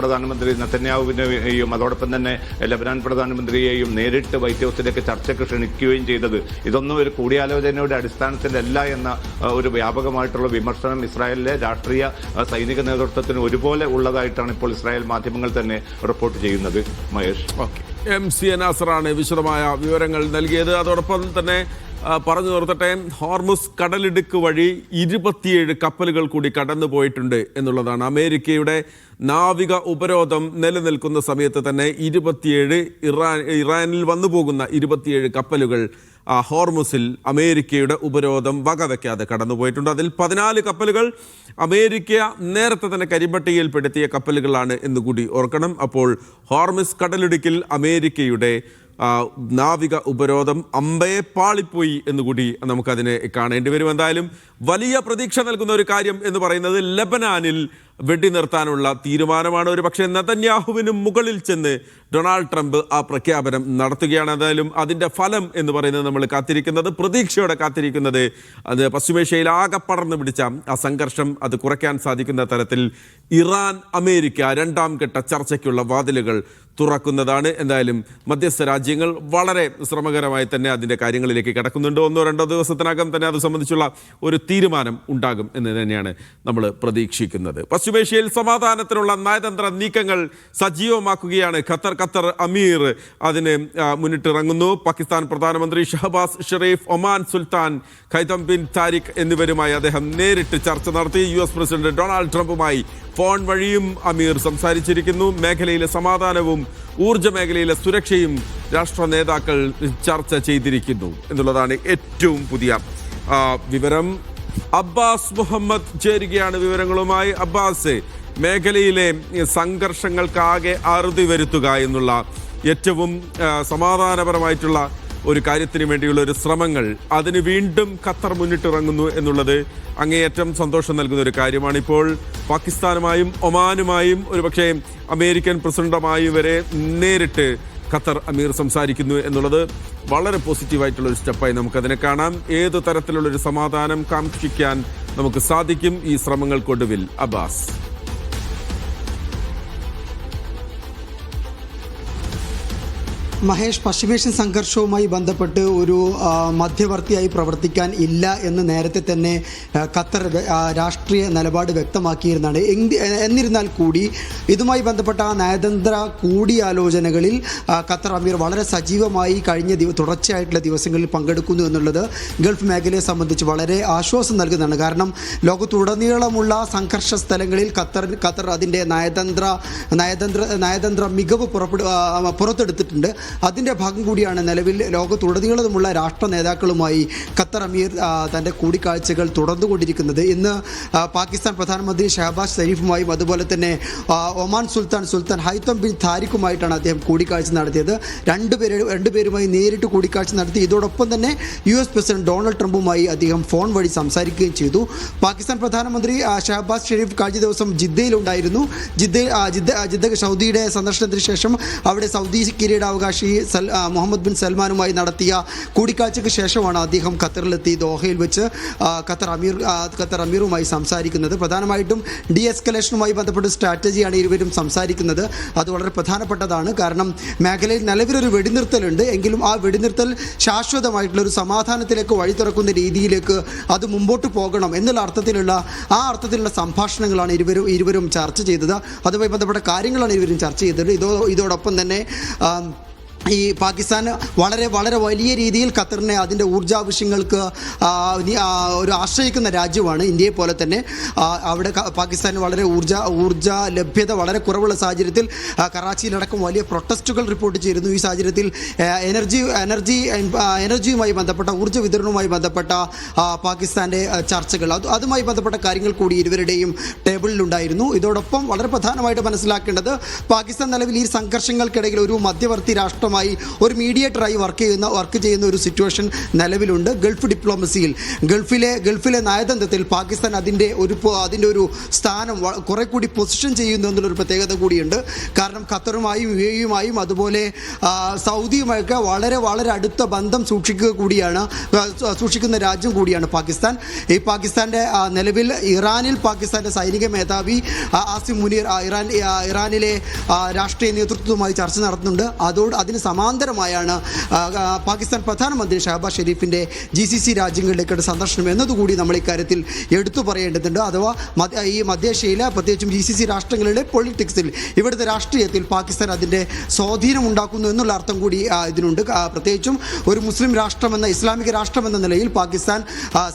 പ്രധാനമന്ത്രി നെതന്യാഹുവിനെയും അതോടൊപ്പം തന്നെ ലബനാൻ പ്രധാനമന്ത്രിയെയും നേരിട്ട് വൈറ്റ് ഹൌസിലേക്ക് ചർച്ചയ്ക്ക് ക്ഷണിക്കുകയും ചെയ്തത്. ഇതൊന്നും ഒരു കൂടിയാലോചനയുടെ അടിസ്ഥാനത്തിലല്ല എന്ന ഒരു വ്യാപകമായിട്ടുള്ള വിമർശനം ഇസ്രായേലിലെ രാഷ്ട്രീയ സൈനിക നേതൃത്വത്തിന് ഒരുപോലെ ഉള്ളതായിട്ടാണ് ഇപ്പോൾ ഇസ്രായേൽ മാധ്യമങ്ങൾ തന്നെ റിപ്പോർട്ട് ചെയ്യുന്നത്. മഹേഷ്, MCA നാസറാണ് വിശദമായ വിവരങ്ങൾ നൽകിയത്. അതോടൊപ്പം തന്നെ പറഞ്ഞു നിർത്തട്ടെ, ഹോർമുസ് കടലിടുക്ക് വഴി 27 കപ്പലുകൾ കൂടി കടന്നുപോയിട്ടുണ്ട് എന്നുള്ളതാണ്. അമേരിക്കയുടെ നാവിക ഉപരോധം നിലനിൽക്കുന്ന സമയത്ത് തന്നെ 27 ഇറാനിൽ വന്നു പോകുന്ന 27 കപ്പലുകൾ ഹോർമുസിൽ അമേരിക്കയുടെ ഉപരോധം വകവയ്ക്കാതെ കടന്നുപോയിട്ടുണ്ട്. അതിൽ 14 കപ്പലുകൾ അമേരിക്ക നേരത്തെ തന്നെ കരിമ്പട്ടികയിൽപ്പെടുത്തിയ കപ്പലുകളാണ് എന്നുകൂടി ഓർക്കണം. അപ്പോൾ ഹോർമുസ് കടലിടുക്കിൽ അമേരിക്കയുടെ നാവിക ഉപരോധം അമ്പയെ പാളിപ്പോയി എന്നുകൂടി നമുക്കതിനെ കാണേണ്ടി വരും. എന്തായാലും വലിയ പ്രതീക്ഷ നൽകുന്ന ഒരു കാര്യം എന്ന് പറയുന്നത് ലബനാനിൽ വെടിനിർത്താനുള്ള തീരുമാനമാണ്. ഒരു പക്ഷേ നെതന്യാഹുവിന് മുകളിൽ ചെന്ന് ഡൊണാൾഡ് ട്രംപ് ആ പ്രഖ്യാപനം നടത്തുകയാണ്. എന്തായാലും അതിൻ്റെ ഫലം എന്ന് പറയുന്നത് നമ്മൾ കാത്തിരിക്കുന്നത്, പ്രതീക്ഷയോടെ കാത്തിരിക്കുന്നത്, അത് പശ്ചിമേഷ്യയിൽ ആകെ പടർന്നു പിടിച്ച ആ സംഘർഷം അത് കുറയ്ക്കാൻ സാധിക്കുന്ന തരത്തിൽ ഇറാൻ അമേരിക്ക 2ാം ഘട്ട ചർച്ചയ്ക്കുള്ള വാതിലുകൾ തുറക്കുന്നതാണ്. എന്തായാലും മധ്യസ്ഥ രാജ്യങ്ങൾ വളരെ ശ്രമകരമായി തന്നെ അതിൻ്റെ കാര്യങ്ങളിലേക്ക് കടക്കുന്നുണ്ട്. 1-2 ദിവസത്തിനകം തന്നെ അത് സംബന്ധിച്ചുള്ള ഒരു തീരുമാനം ഉണ്ടാകും എന്ന് തന്നെയാണ് നമ്മൾ പ്രതീക്ഷിക്കുന്നത്. പശ്ചിമേഷ്യയിൽ സമാധാനത്തിനുള്ള നയതന്ത്ര നീക്കങ്ങൾ സജീവമാക്കുകയാണ് ഖത്തർ അമീർ അതിന് മുന്നിട്ടിറങ്ങുന്നു. പാകിസ്ഥാൻ പ്രധാനമന്ത്രി ഷഹബാസ് ഷെരീഫ്, ഒമാൻ സുൽത്താൻ ഖൈതം ബിൻ താരിഖ് എന്നിവരുമായി അദ്ദേഹം നേരിട്ട് ചർച്ച നടത്തി. US പ്രസിഡന്റ് ഡൊണാൾഡ് ട്രംപുമായി ഫോൺ വഴിയും അമീർ സംസാരിച്ചിരിക്കുന്നു. മേഖലയിലെ സമാധാനവും ഊർജ്ജ മേഖലയിലെ സുരക്ഷയും രാഷ്ട്ര നേതാക്കൾ ചർച്ച ചെയ്തിരിക്കുന്നു എന്നുള്ളതാണ് ഏറ്റവും പുതിയ വിവരം. അബ്ബാസ് മുഹമ്മദ് ചേരുകയാണ് വിവരങ്ങളുമായി. അബ്ബാസ്, മേഖലയിലെ സംഘർഷങ്ങൾക്കാകെ അറുതി വരുത്തുക എന്നുള്ള ഏറ്റവും സമാധാനപരമായിട്ടുള്ള ഒരു കാര്യത്തിന് വേണ്ടിയുള്ള ഒരു ശ്രമങ്ങൾ, അതിന് വീണ്ടും ഖത്തർ മുന്നിട്ടിറങ്ങുന്നു എന്നുള്ളത് അങ്ങേയറ്റം സന്തോഷം നൽകുന്ന ഒരു കാര്യമാണ്. ഇപ്പോൾ പാകിസ്ഥാനുമായും ഒമാനുമായും ഒരുപക്ഷെ അമേരിക്കൻ പ്രസിഡന്റുമായും വരെ നേരിട്ട് ഖത്തർ അമീർ സംസാരിക്കുന്നു എന്നുള്ളത് വളരെ പോസിറ്റീവായിട്ടുള്ള ഒരു സ്റ്റെപ്പായി നമുക്കതിനെ കാണാം. ഏത് തരത്തിലുള്ളൊരു സമാധാനം കാക്ഷിക്കാൻ നമുക്ക് സാധിക്കും ഈ ശ്രമങ്ങൾക്കൊടുവിൽ? അബ്ബാസ്, മഹേഷ്, പശ്ചിമേഷ്യൻ സംഘർഷവുമായി ബന്ധപ്പെട്ട് ഒരു മധ്യവർത്തിയായി പ്രവർത്തിക്കാൻ ഇല്ല എന്ന് നേരത്തെ തന്നെ ഖത്തർ രാഷ്ട്രീയ നിലപാട് വ്യക്തമാക്കിയിരുന്നതാണ്. എന്നിരുന്നാൽ കൂടി ഇതുമായി ബന്ധപ്പെട്ട നയതന്ത്ര കൂടിയാലോചനകളിൽ ഖത്തർ അമീർ വളരെ സജീവമായി തുടർച്ചയായിട്ടുള്ള ദിവസങ്ങളിൽ പങ്കെടുക്കുന്നു എന്നുള്ളത് ഗൾഫ് മേഖലയെ സംബന്ധിച്ച് വളരെ ആശ്വാസം നൽകുന്നതാണ്. കാരണം ലോകത്തുടനീളമുള്ള സംഘർഷ സ്ഥലങ്ങളിൽ ഖത്തർ അതിൻ്റെ നയതന്ത്ര മികവ് പുറത്തെടുത്തിട്ടുണ്ട്. അതിൻ്റെ ഭാഗം കൂടിയാണ് നിലവിൽ ലോകത്തുടനീളമുള്ള രാഷ്ട്ര നേതാക്കളുമായി ഖത്തർ അമീർ തൻ്റെ കൂടിക്കാഴ്ചകൾ തുടർന്നുകൊണ്ടിരിക്കുന്നത്. ഇന്ന് പാകിസ്ഥാൻ പ്രധാനമന്ത്രി ഷഹബാസ് ഷെരീഫുമായും അതുപോലെ തന്നെ ഒമാൻ സുൽത്താൻ ഹൈത്തം ബിൻ താരിഖുമായിട്ടാണ് അദ്ദേഹം കൂടിക്കാഴ്ച നടത്തിയത്. രണ്ടുപേരുമായി നേരിട്ട് കൂടിക്കാഴ്ച നടത്തി. ഇതോടൊപ്പം തന്നെ US പ്രസിഡന്റ് ഡൊണാൾഡ് ട്രംപുമായി അദ്ദേഹം ഫോൺ വഴി സംസാരിക്കുകയും ചെയ്തു. പാകിസ്ഥാൻ പ്രധാനമന്ത്രി ഷഹബാസ് ഷെരീഫ് കഴിഞ്ഞ ദിവസം ജിദ്ദയിലുണ്ടായിരുന്നു. ജിദ്ദ സൗദിയുടെ സന്ദർശനത്തിന് ശേഷം അവിടെ സൗദി കിരീടാവകാശി മുഹമ്മദ് ബിൻ സൽമാനുമായി നടത്തിയ കൂടിക്കാഴ്ചയ്ക്ക് ശേഷമാണ് അദ്ദേഹം ഖത്തറിലെത്തി ദോഹയിൽ വെച്ച് ഖത്തർ അമീറുമായി സംസാരിക്കുന്നത്. പ്രധാനമായിട്ടും എസ്കലേഷനുമായി ബന്ധപ്പെട്ട സ്ട്രാറ്റജിയാണ് ഇരുവരും സംസാരിക്കുന്നത്. അത് വളരെ പ്രധാനപ്പെട്ടതാണ്. കാരണം മേഖലയിൽ നിലവിലൊരു വെടിനിർത്തലുണ്ട്. എങ്കിലും ആ വെടിനിർത്തൽ ശാശ്വതമായിട്ടുള്ള ഒരു സമാധാനത്തിലേക്ക് വഴി തുറക്കുന്ന രീതിയിലേക്ക് അത് മുമ്പോട്ട് പോകണം എന്നുള്ള അർത്ഥത്തിലുള്ള സംഭാഷണങ്ങളാണ് ഇരുവരും ചർച്ച ചെയ്തത്. അതുമായി ബന്ധപ്പെട്ട കാര്യങ്ങളാണ് ഇരുവരും ചർച്ച ചെയ്തത്. ഇതോടൊപ്പം തന്നെ ഈ പാകിസ്ഥാൻ വളരെ വളരെ വലിയ രീതിയിൽ ഖത്തറിനെ അതിൻ്റെ ഊർജാവശ്യങ്ങൾക്ക് ഒരു ആശ്രയിക്കുന്ന രാജ്യമാണ്. ഇന്ത്യയെ പോലെ തന്നെ അവിടെ പാകിസ്ഥാന് വളരെ ഊർജ ലഭ്യത വളരെ കുറവുള്ള സാഹചര്യത്തിൽ കറാച്ചിയിലടക്കം വലിയ പ്രൊട്ടസ്റ്റുകൾ റിപ്പോർട്ട് ചെയ്തിരുന്നു. ഈ സാഹചര്യത്തിൽ എനർജിയുമായി ബന്ധപ്പെട്ട ഊർജ്ജ വിതരണവുമായി ബന്ധപ്പെട്ട പാകിസ്ഥാൻ്റെ ചർച്ചകൾ അതുമായി ബന്ധപ്പെട്ട കാര്യങ്ങൾ കൂടി ഇരുവരുടെയും ടേബിളിലുണ്ടായിരുന്നു. ഇതോടൊപ്പം വളരെ പ്രധാനമായിട്ട് മനസ്സിലാക്കേണ്ടത് പാകിസ്ഥാൻ നിലവിൽ ഈ സംഘർഷങ്ങൾക്കിടയിൽ ഒരു മധ്യവർത്തി രാഷ്ട്രമായി ഒരു മീഡിയേറ്ററായി വർക്ക് ചെയ്യുന്ന ഒരു സിറ്റുവേഷൻ നിലവിലുണ്ട്. ഗൾഫ് ഡിപ്ലോമസിയിൽ ഗൾഫിലെ നയതന്ത്രത്തിൽ പാകിസ്ഥാൻ അതിൻ്റെ ഒരു സ്ഥാനം കുറെ കൂടി പൊസിഷൻ ചെയ്യുന്നു എന്നുള്ളൊരു പ്രത്യേകത കൂടിയുണ്ട്. കാരണം ഖത്തറുമായും UAEയുമായും അതുപോലെ സൗദിയുമായൊക്കെ വളരെ വളരെ അടുത്ത ബന്ധം സൂക്ഷിക്കുന്ന രാജ്യം കൂടിയാണ് പാകിസ്ഥാൻ. ഈ പാകിസ്ഥാൻ്റെ നിലവിൽ ഇറാനിൽ പാകിസ്ഥാൻ്റെ സൈനിക മേധാവി ആസിം മുനീർ ഇറാനിലെ രാഷ്ട്രീയ നേതൃത്വവുമായി ചർച്ച നടത്തുന്നുണ്ട്. അതിന് സമാന്തരമായാണ് പാകിസ്ഥാൻ പ്രധാനമന്ത്രി ഷഹബാസ് ഷെരീഫിൻ്റെ GCC രാജ്യങ്ങളിലേക്കുള്ള സന്ദർശനം എന്നതുകൂടി നമ്മൾ ഇക്കാര്യത്തിൽ എടുത്തു പറയേണ്ടതുണ്ട്. അഥവാ ഈ മധ്യേഷ്യയിലെ പ്രത്യേകിച്ചും GCC രാഷ്ട്രങ്ങളിലെ പൊളിറ്റിക്സിൽ ഇവിടുത്തെ രാഷ്ട്രീയത്തിൽ പാകിസ്ഥാൻ അതിൻ്റെ സ്വാധീനം ഉണ്ടാക്കുന്നു എന്നുള്ള അർത്ഥം കൂടി ഇതിനുണ്ട്. പ്രത്യേകിച്ചും ഒരു മുസ്ലിം രാഷ്ട്രമെന്ന ഇസ്ലാമിക രാഷ്ട്രമെന്ന നിലയിൽ പാകിസ്ഥാൻ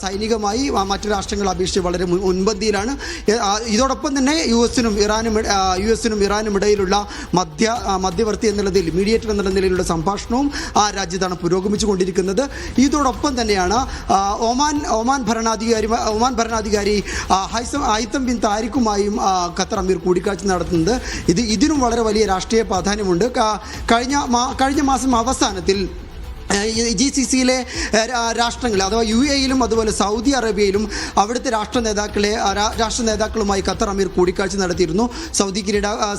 സൈനികമായി മറ്റു രാഷ്ട്രങ്ങളെ അപേക്ഷിച്ച് വളരെ മുൻപന്തിയിലാണ്. ഇതോടൊപ്പം തന്നെ യുഎസിനും ഇറാനും ഇടയിലുള്ള മധ്യവർത്തി എന്നുള്ളതിൽ മീഡിയേറ്റർ എന്നുള്ള നിലയിലുള്ള സംഭാഷണവും ആ രാജ്യത്താണ് പുരോഗമിച്ചു കൊണ്ടിരിക്കുന്നത്. ഇതോടൊപ്പം തന്നെയാണ് ഒമാൻ ഭരണാധികാരി ഹൈത്തം ബിൻ താരിഖുമായും ഖത്തർ അമീർ കൂടിക്കാഴ്ച നടത്തുന്നത്. ഇതിനും വളരെ വലിയ രാഷ്ട്രീയ പ്രാധാന്യമുണ്ട്. കഴിഞ്ഞ മാസം അവസാനത്തിൽ GCCയിലെ രാഷ്ട്രങ്ങൾ അഥവാ UAEയിലും അതുപോലെ സൗദി അറേബ്യയിലും അവിടുത്തെ രാഷ്ട്ര നേതാക്കളുമായി ഖത്തർ അമീർ കൂടിക്കാഴ്ച നടത്തിയിരുന്നു.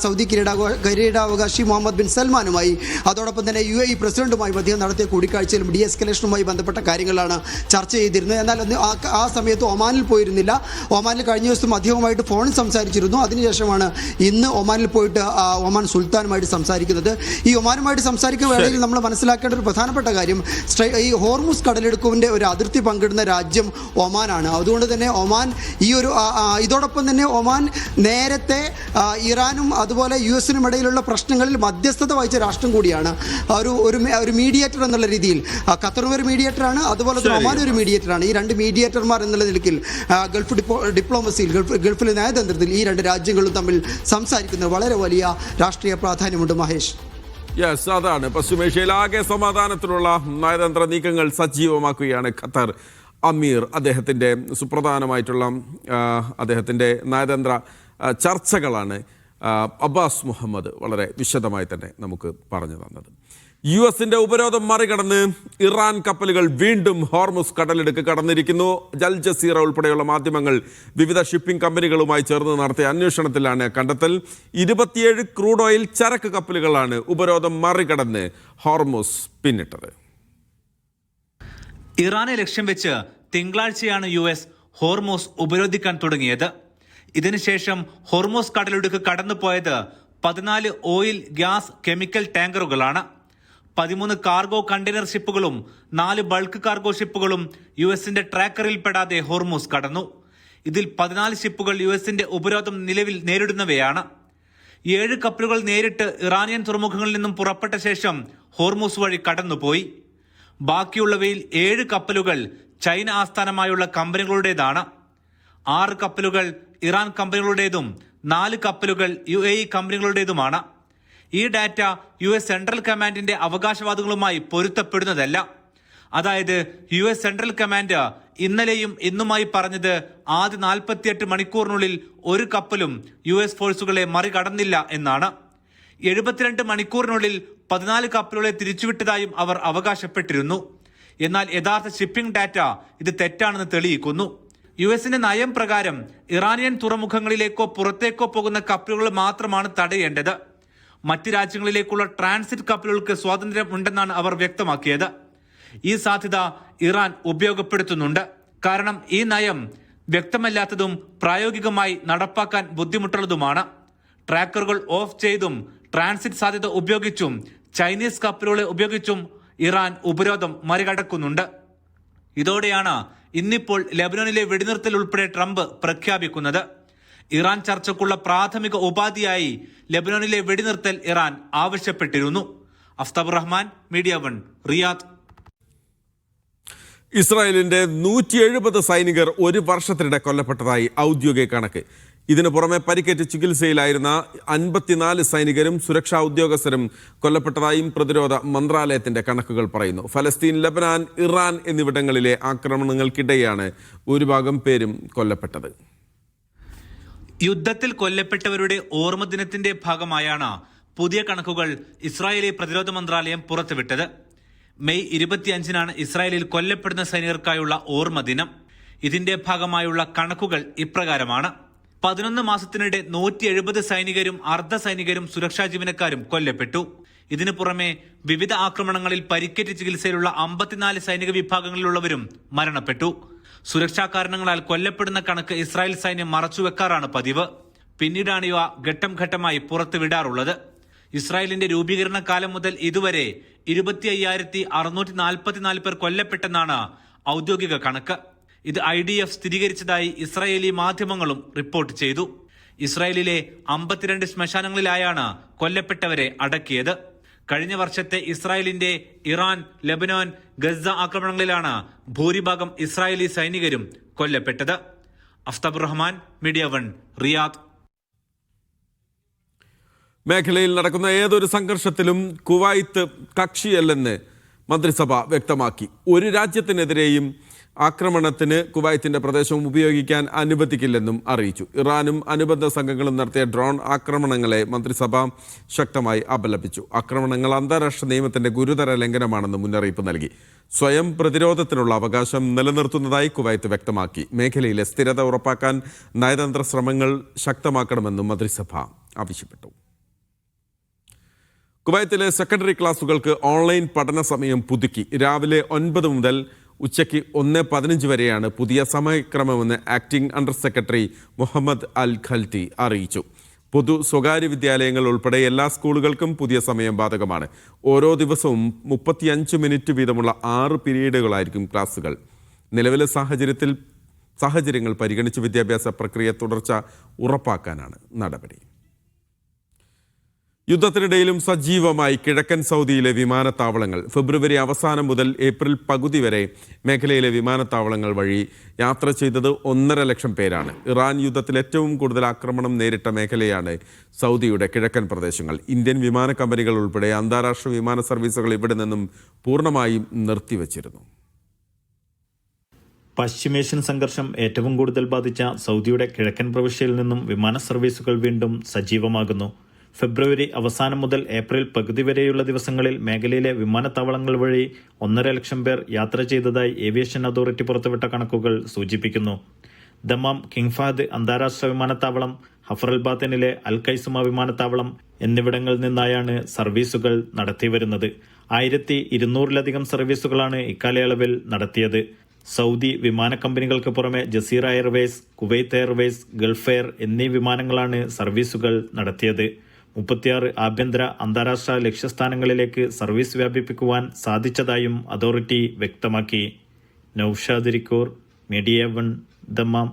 സൗദി കിരീടാവകാശി മുഹമ്മദ് ബിൻ സൽമാനുമായി അതോടൊപ്പം തന്നെ UAE പ്രസിഡന്റുമായി അദ്ദേഹം നടത്തിയ കൂടിക്കാഴ്ചയിലും എസ്കലേഷനുമായി ബന്ധപ്പെട്ട കാര്യങ്ങളാണ് ചർച്ച ചെയ്തിരുന്നത്. എന്നാൽ ആ സമയത്ത് ഒമാനിൽ പോയിരുന്നില്ല. ഒമാനിൽ കഴിഞ്ഞ ദിവസം അദ്ദേഹവുമായിട്ട് ഫോണിൽ സംസാരിച്ചിരുന്നു. അതിനുശേഷമാണ് ഇന്ന് ഒമാനിൽ പോയിട്ട് ഒമാൻ സുൽത്താനുമായിട്ട് സംസാരിക്കുന്നത്. ഈ ഒമാനുമായിട്ട് സംസാരിക്കുന്ന വേളയിൽ നമ്മൾ മനസ്സിലാക്കേണ്ട ഒരു പ്രധാനപ്പെട്ട കാര്യം ഈ ഹോർമുസ് കടലിടുക്കിന്റെ ഒരു അതിർത്തി പങ്കിടുന്ന രാജ്യം ഒമാനാണ്. അതുകൊണ്ട് തന്നെ ഒമാൻ ഇതോടൊപ്പം തന്നെ ഒമാൻ നേരത്തെ ഇറാനും അതുപോലെ USനും ഇടയിലുള്ള പ്രശ്നങ്ങളിൽ മധ്യസ്ഥത വഹിച്ച രാഷ്ട്രം കൂടിയാണ്. ഒരു മീഡിയേറ്റർ എന്നുള്ള രീതിയിൽ ഖത്തറും ഒരു മീഡിയേറ്ററാണ്, അതുപോലെ തന്നെ ഒമാനും ഒരു മീഡിയേറ്ററാണ്. ഈ രണ്ട് മീഡിയേറ്റർമാർ എന്നുള്ള നിലയ്ക്ക് ഗൾഫ് ഡിപ്ലോമസിയിൽ ഗൾഫിലെ നയതന്ത്രത്തിൽ ഈ രണ്ട് രാജ്യങ്ങളും തമ്മിൽ സംസാരിക്കുന്നത് വളരെ വലിയ രാഷ്ട്രീയ പ്രാധാന്യമുണ്ട്. മഹേഷ്, യെസ്, അതാണ് പശ്ചിമേഷ്യയിലാകെ സമാധാനത്തിലുള്ള നയതന്ത്ര നീക്കങ്ങൾ സജീവമാക്കുകയാണ് ഖത്തർ അമീർ. അദ്ദേഹത്തിൻ്റെ സുപ്രധാനമായിട്ടുള്ള അദ്ദേഹത്തിൻ്റെ നയതന്ത്ര ചർച്ചകളാണ് അബ്ബാസ് മുഹമ്മദ് വളരെ വിശദമായി തന്നെ നമുക്ക് പറഞ്ഞു തന്നത്. US-ന്റെ ഉപരോധം മറികടന്ന് ഇറാൻ കപ്പലുകൾ വീണ്ടും ഹോർമുസ് കടലിടുക്ക് കടന്നിരിക്കുന്നു. അൽ ജസീറ ഉൾപ്പെടെയുള്ള മാധ്യമങ്ങൾ വിവിധ ഷിപ്പിംഗ് കമ്പനികളുമായി ചേർന്ന് നടത്തിയ അന്വേഷണത്തിലാണ് കണ്ടെത്തൽ. 27 ക്രൂഡ് ഓയിൽ ചരക്ക് കപ്പലുകളാണ് ഉപരോധം മറികടന്ന് ഹോർമുസ് പിന്നിട്ടത്. ഇറാനെ ലക്ഷ്യം വെച്ച് തിങ്കളാഴ്ചയാണ് US ഹോർമുസ് ഉപരോധിക്കാൻ തുടങ്ങിയത്. ഇതിനുശേഷം ഹോർമുസ് കടലിടുക്ക് കടന്നുപോയത് 14 ഓയിൽ, ഗ്യാസ്, കെമിക്കൽ ടാങ്കറുകളാണ്. 13 കാർഗോ കണ്ടെയ്നർ ഷിപ്പുകളും 4 ബൾക്ക് കാർഗോ ഷിപ്പുകളും യുഎസിന്റെ ട്രാക്കറിൽ പെടാതെ ഹോർമൂസ് കടന്നു. ഇതിൽ 14 ഷിപ്പുകൾ യുഎസിന്റെ ഉപരോധം നിലവിൽ നേരിടുന്നവയാണ്. 7 കപ്പലുകൾ നേരിട്ട് ഇറാനിയൻ തുറമുഖങ്ങളിൽ നിന്നും പുറപ്പെട്ട ശേഷം ഹോർമൂസ് വഴി കടന്നുപോയി. ബാക്കിയുള്ളവയിൽ 7 കപ്പലുകൾ ചൈന ആസ്ഥാനമായുള്ള കമ്പനികളുടേതാണ്. 6 കപ്പലുകൾ ഇറാൻ കമ്പനികളുടേതും 4 കപ്പലുകൾ UAE കമ്പനികളുടേതുമാണ്. ഈ ഡാറ്റ US സെൻട്രൽ കമാൻഡിന്റെ അവകാശവാദങ്ങളുമായി പൊരുത്തപ്പെടുന്നതല്ല. അതായത് US സെൻട്രൽ കമാൻഡ് ഇന്നലെയും ഇന്നുമായി പറഞ്ഞത് ആദ്യ 48 മണിക്കൂറിനുള്ളിൽ ഒരു കപ്പലും US ഫോഴ്സുകളെ മറികടന്നില്ല എന്നാണ്. 72 മണിക്കൂറിനുള്ളിൽ 14 കപ്പലുകളെ തിരിച്ചുവിട്ടതായും അവർ അവകാശപ്പെട്ടിരുന്നു. എന്നാൽ യഥാർത്ഥ ഷിപ്പിംഗ് ഡാറ്റ ഇത് തെറ്റാണെന്ന് തെളിയിക്കുന്നു. യുഎസിന്റെ നയം പ്രകാരം ഇറാനിയൻ തുറമുഖങ്ങളിലേക്കോ പുറത്തേക്കോ പോകുന്ന കപ്പലുകൾ മാത്രമാണ് തടയേണ്ടത്. മറ്റ് രാജ്യങ്ങളിലേക്കുള്ള ട്രാൻസിറ്റ് കപ്പലുകൾക്ക് സ്വാതന്ത്ര്യം ഉണ്ടെന്നാണ് അവർ വ്യക്തമാക്കിയത്. ഈ സാധ്യത ഇറാൻ ഉപയോഗപ്പെടുത്തുന്നുണ്ട്. കാരണം ഈ നയം വ്യക്തമല്ലാത്തതും പ്രായോഗികമായി നടപ്പാക്കാൻ ബുദ്ധിമുട്ടുള്ളതുമാണ്. ട്രാക്കറുകൾ ഓഫ് ചെയ്തും ട്രാൻസിറ്റ് സാധ്യത ഉപയോഗിച്ചും ചൈനീസ് കപ്പലുകളെ ഉപയോഗിച്ചും ഇറാൻ ഉപരോധം മറികടക്കുന്നുണ്ട്. ഇതോടെയാണ് ഇന്നിപ്പോൾ ലെബനോനിലെ വെടിനിർത്തൽ ഉൾപ്പെടെ ട്രംപ് പ്രഖ്യാപിക്കുന്നത്. ഇറാൻ ചർച്ചയ്ക്കുള്ള പ്രാഥമിക ഉപാധിയായി ലെബനോനിലെ വെടിനിർത്തൽ ഇറാൻ ആവശ്യപ്പെട്ടിരുന്നു. Aftab Rahman, media 1, Riyadh. ഇസ്രായേലിന്റെ 170 സൈനികർ ഒരു വർഷത്തിനിടെ കൊല്ലപ്പെട്ടതായി ഔദ്യോഗിക കണക്ക്. ഇതിനു പുറമെ പരിക്കേറ്റ് ചികിത്സയിലായിരുന്ന 54 സൈനികരും സുരക്ഷാ ഉദ്യോഗസ്ഥരും കൊല്ലപ്പെട്ടതായും പ്രതിരോധ മന്ത്രാലയത്തിന്റെ കണക്കുകൾ പറയുന്നു. ഫലസ്തീൻ, ലബനാൻ, ഇറാൻ എന്നിവിടങ്ങളിലെ ആക്രമണങ്ങൾക്കിടെയാണ് ഭൂരിഭാഗം പേരും കൊല്ലപ്പെട്ടത്. യുദ്ധത്തിൽ കൊല്ലപ്പെട്ടവരുടെ ഓർമ്മ ദിനത്തിന്റെ ഭാഗമായാണ് പുതിയ കണക്കുകൾ ഇസ്രായേലി പ്രതിരോധ മന്ത്രാലയം പുറത്തുവിട്ടത്. മെയ് 25-നാണ് ഇസ്രായേലിൽ കൊല്ലപ്പെടുന്ന സൈനികർക്കായുള്ള ഓർമ്മ ദിനം. ഇതിന്റെ ഭാഗമായുള്ള കണക്കുകൾ ഇപ്രകാരമാണ്. 11 മാസത്തിനിടെ 170 സൈനികരും അർദ്ധ സൈനികരും സുരക്ഷാ ജീവനക്കാരും കൊല്ലപ്പെട്ടു. ഇതിനു പുറമെ വിവിധ ആക്രമണങ്ങളിൽ പരിക്കേറ്റ് ചികിത്സയിലുള്ള 54 സൈനിക വിഭാഗങ്ങളിലുള്ളവരും മരണപ്പെട്ടു. സുരക്ഷാ കാരണങ്ങളാൽ കൊല്ലപ്പെടുന്ന കണക്ക് ഇസ്രായേൽ സൈന്യം മറച്ചുവെക്കാറാണ് പതിവ്. പിന്നീടാണ് ഇവ ഘട്ടം ഘട്ടമായി പുറത്തുവിടാറുള്ളത്. ഇസ്രായേലിന്റെ രൂപീകരണ കാലം മുതൽ ഇതുവരെ 25,644 പേർ കൊല്ലപ്പെട്ടെന്നാണ് ഔദ്യോഗിക കണക്ക്. ഇത് IDF സ്ഥിരീകരിച്ചതായി ഇസ്രായേലി മാധ്യമങ്ങളും റിപ്പോർട്ട് ചെയ്തു. ഇസ്രായേലിലെ 52 ശ്മശാനങ്ങളിലായാണ് കൊല്ലപ്പെട്ടവരെ അടക്കിയത്. കഴിഞ്ഞ വർഷത്തെ ഇസ്രായേലിന്റെ ഇറാൻ, ലെബനോൻ, ഗസ ആക്രമണങ്ങളിലാണ് ഭൂരിഭാഗം ഇസ്രായേലി സൈനികരും കൊല്ലപ്പെട്ടത്. Aftab Rahman, media 1, Riyadh. മേഖലയിൽ നടക്കുന്ന ഏതൊരു സംഘർഷത്തിലും കുവൈത്ത് കക്ഷിയല്ലെന്ന് മന്ത്രിസഭ വ്യക്തമാക്കി. ഒരു രാജ്യത്തിനെതിരെയും ആക്രമണത്തിന് കുവൈത്തിന്റെ പ്രദേശവും ഉപയോഗിക്കാൻ അനുവദിക്കില്ലെന്നും അറിയിച്ചു. ഇറാനും അനുബന്ധ സംഘങ്ങളും നടത്തിയ ഡ്രോൺ ആക്രമണങ്ങളെ മന്ത്രിസഭ ശക്തമായി അപലപിച്ചു. ആക്രമണങ്ങൾ അന്താരാഷ്ട്ര നിയമത്തിന്റെ ഗുരുതര ലംഘനമാണെന്ന് മുന്നറിയിപ്പ് നൽകി. സ്വയം പ്രതിരോധത്തിനുള്ള അവകാശം നിലനിർത്തുന്നതായി കുവൈത്ത് വ്യക്തമാക്കി. മേഖലയിലെ സ്ഥിരത ഉറപ്പാക്കാൻ നയതന്ത്ര ശ്രമങ്ങൾ ശക്തമാക്കണമെന്നും മന്ത്രിസഭ ആവശ്യപ്പെട്ടു. കുവൈത്തിലെ സെക്കൻഡറി ക്ലാസുകൾക്ക് ഓൺലൈൻ പഠന സമയം പുതുക്കി. രാവിലെ 9 മുതൽ ഉച്ചയ്ക്ക് 1:15 വരെയാണ് പുതിയ സമയക്രമമെന്ന് ആക്ടിംഗ് അണ്ടർ സെക്രട്ടറി മുഹമ്മദ് അൽ ഖൽത്തി അറിയിച്ചു. പൊതു സ്വകാര്യ വിദ്യാലയങ്ങൾ ഉൾപ്പെടെ എല്ലാ സ്കൂളുകൾക്കും പുതിയ സമയം ബാധകമാണ്. ഓരോ ദിവസവും 35 മിനിറ്റ് വീതമുള്ള 6 പീരീഡുകളായിരിക്കും ക്ലാസുകൾ. നിലവിലെ സാഹചര്യങ്ങൾ പരിഗണിച്ച് വിദ്യാഭ്യാസ പ്രക്രിയ തുടർച്ച ഉറപ്പാക്കാനാണ് നടപടി. യുദ്ധത്തിനിടയിലും സജീവമായി കിഴക്കൻ സൗദിയിലെ വിമാനത്താവളങ്ങൾ. ഫെബ്രുവരി അവസാനം മുതൽ ഏപ്രിൽ പകുതി വരെ മേഖലയിലെ വിമാനത്താവളങ്ങൾ വഴി യാത്ര ചെയ്തത് 1.5 ലക്ഷം പേരാണ്. ഇറാൻ യുദ്ധത്തിൽ ഏറ്റവും കൂടുതൽ ആക്രമണം നേരിട്ട മേഖലയാണ് സൗദിയുടെ കിഴക്കൻ പ്രദേശങ്ങൾ. ഇന്ത്യൻ വിമാന കമ്പനികൾ ഉൾപ്പെടെ അന്താരാഷ്ട്ര വിമാന സർവീസുകൾ ഇവിടെ നിന്നും പൂർണ്ണമായും നിർത്തിവച്ചിരുന്നു. പശ്ചിമേഷ്യൻ സംഘർഷം ഏറ്റവും കൂടുതൽ ബാധിച്ച സൗദിയുടെ കിഴക്കൻ പ്രവിശ്യയിൽ നിന്നും വിമാന സർവീസുകൾ വീണ്ടും സജീവമാകുന്നു. ഫെബ്രുവരി അവസാനം മുതൽ ഏപ്രിൽ പകുതി വരെയുള്ള ദിവസങ്ങളിൽ മേഖലയിലെ വിമാനത്താവളങ്ങൾ വഴി 1.5 ലക്ഷം പേർ യാത്ര ചെയ്തതായി ഏവിയേഷൻ അതോറിറ്റി പുറത്തുവിട്ട കണക്കുകൾ സൂചിപ്പിക്കുന്നു. ദമാം, കിങ് ഫഹദ് അന്താരാഷ്ട്ര വിമാനത്താവളം, ഹഫർ ബാത്തനിലെ അൽ ഖൈസുമ വിമാനത്താവളം എന്നിവിടങ്ങളിൽ നിന്നായാണ് സർവീസുകൾ നടത്തിവരുന്നത്. 1200-ലധികം സർവീസുകളാണ് ഇക്കാലയളവിൽ നടത്തിയത്. സൗദി വിമാന കമ്പനികൾക്ക് പുറമെ Jazeera Airways, Kuwait Airways, Gulf Air എന്നീ വിമാനങ്ങളാണ് സർവീസുകൾ നടത്തിയത്. 36 ആഭ്യന്തര അന്താരാഷ്ട്ര ലക്ഷ്യസ്ഥാനങ്ങളിലേക്ക് സർവീസ് വ്യാപിപ്പിക്കുവാൻ സാധിച്ചതായും അതോറിറ്റി വ്യക്തമാക്കി. Noushad Irikkur, media 1, Dammam.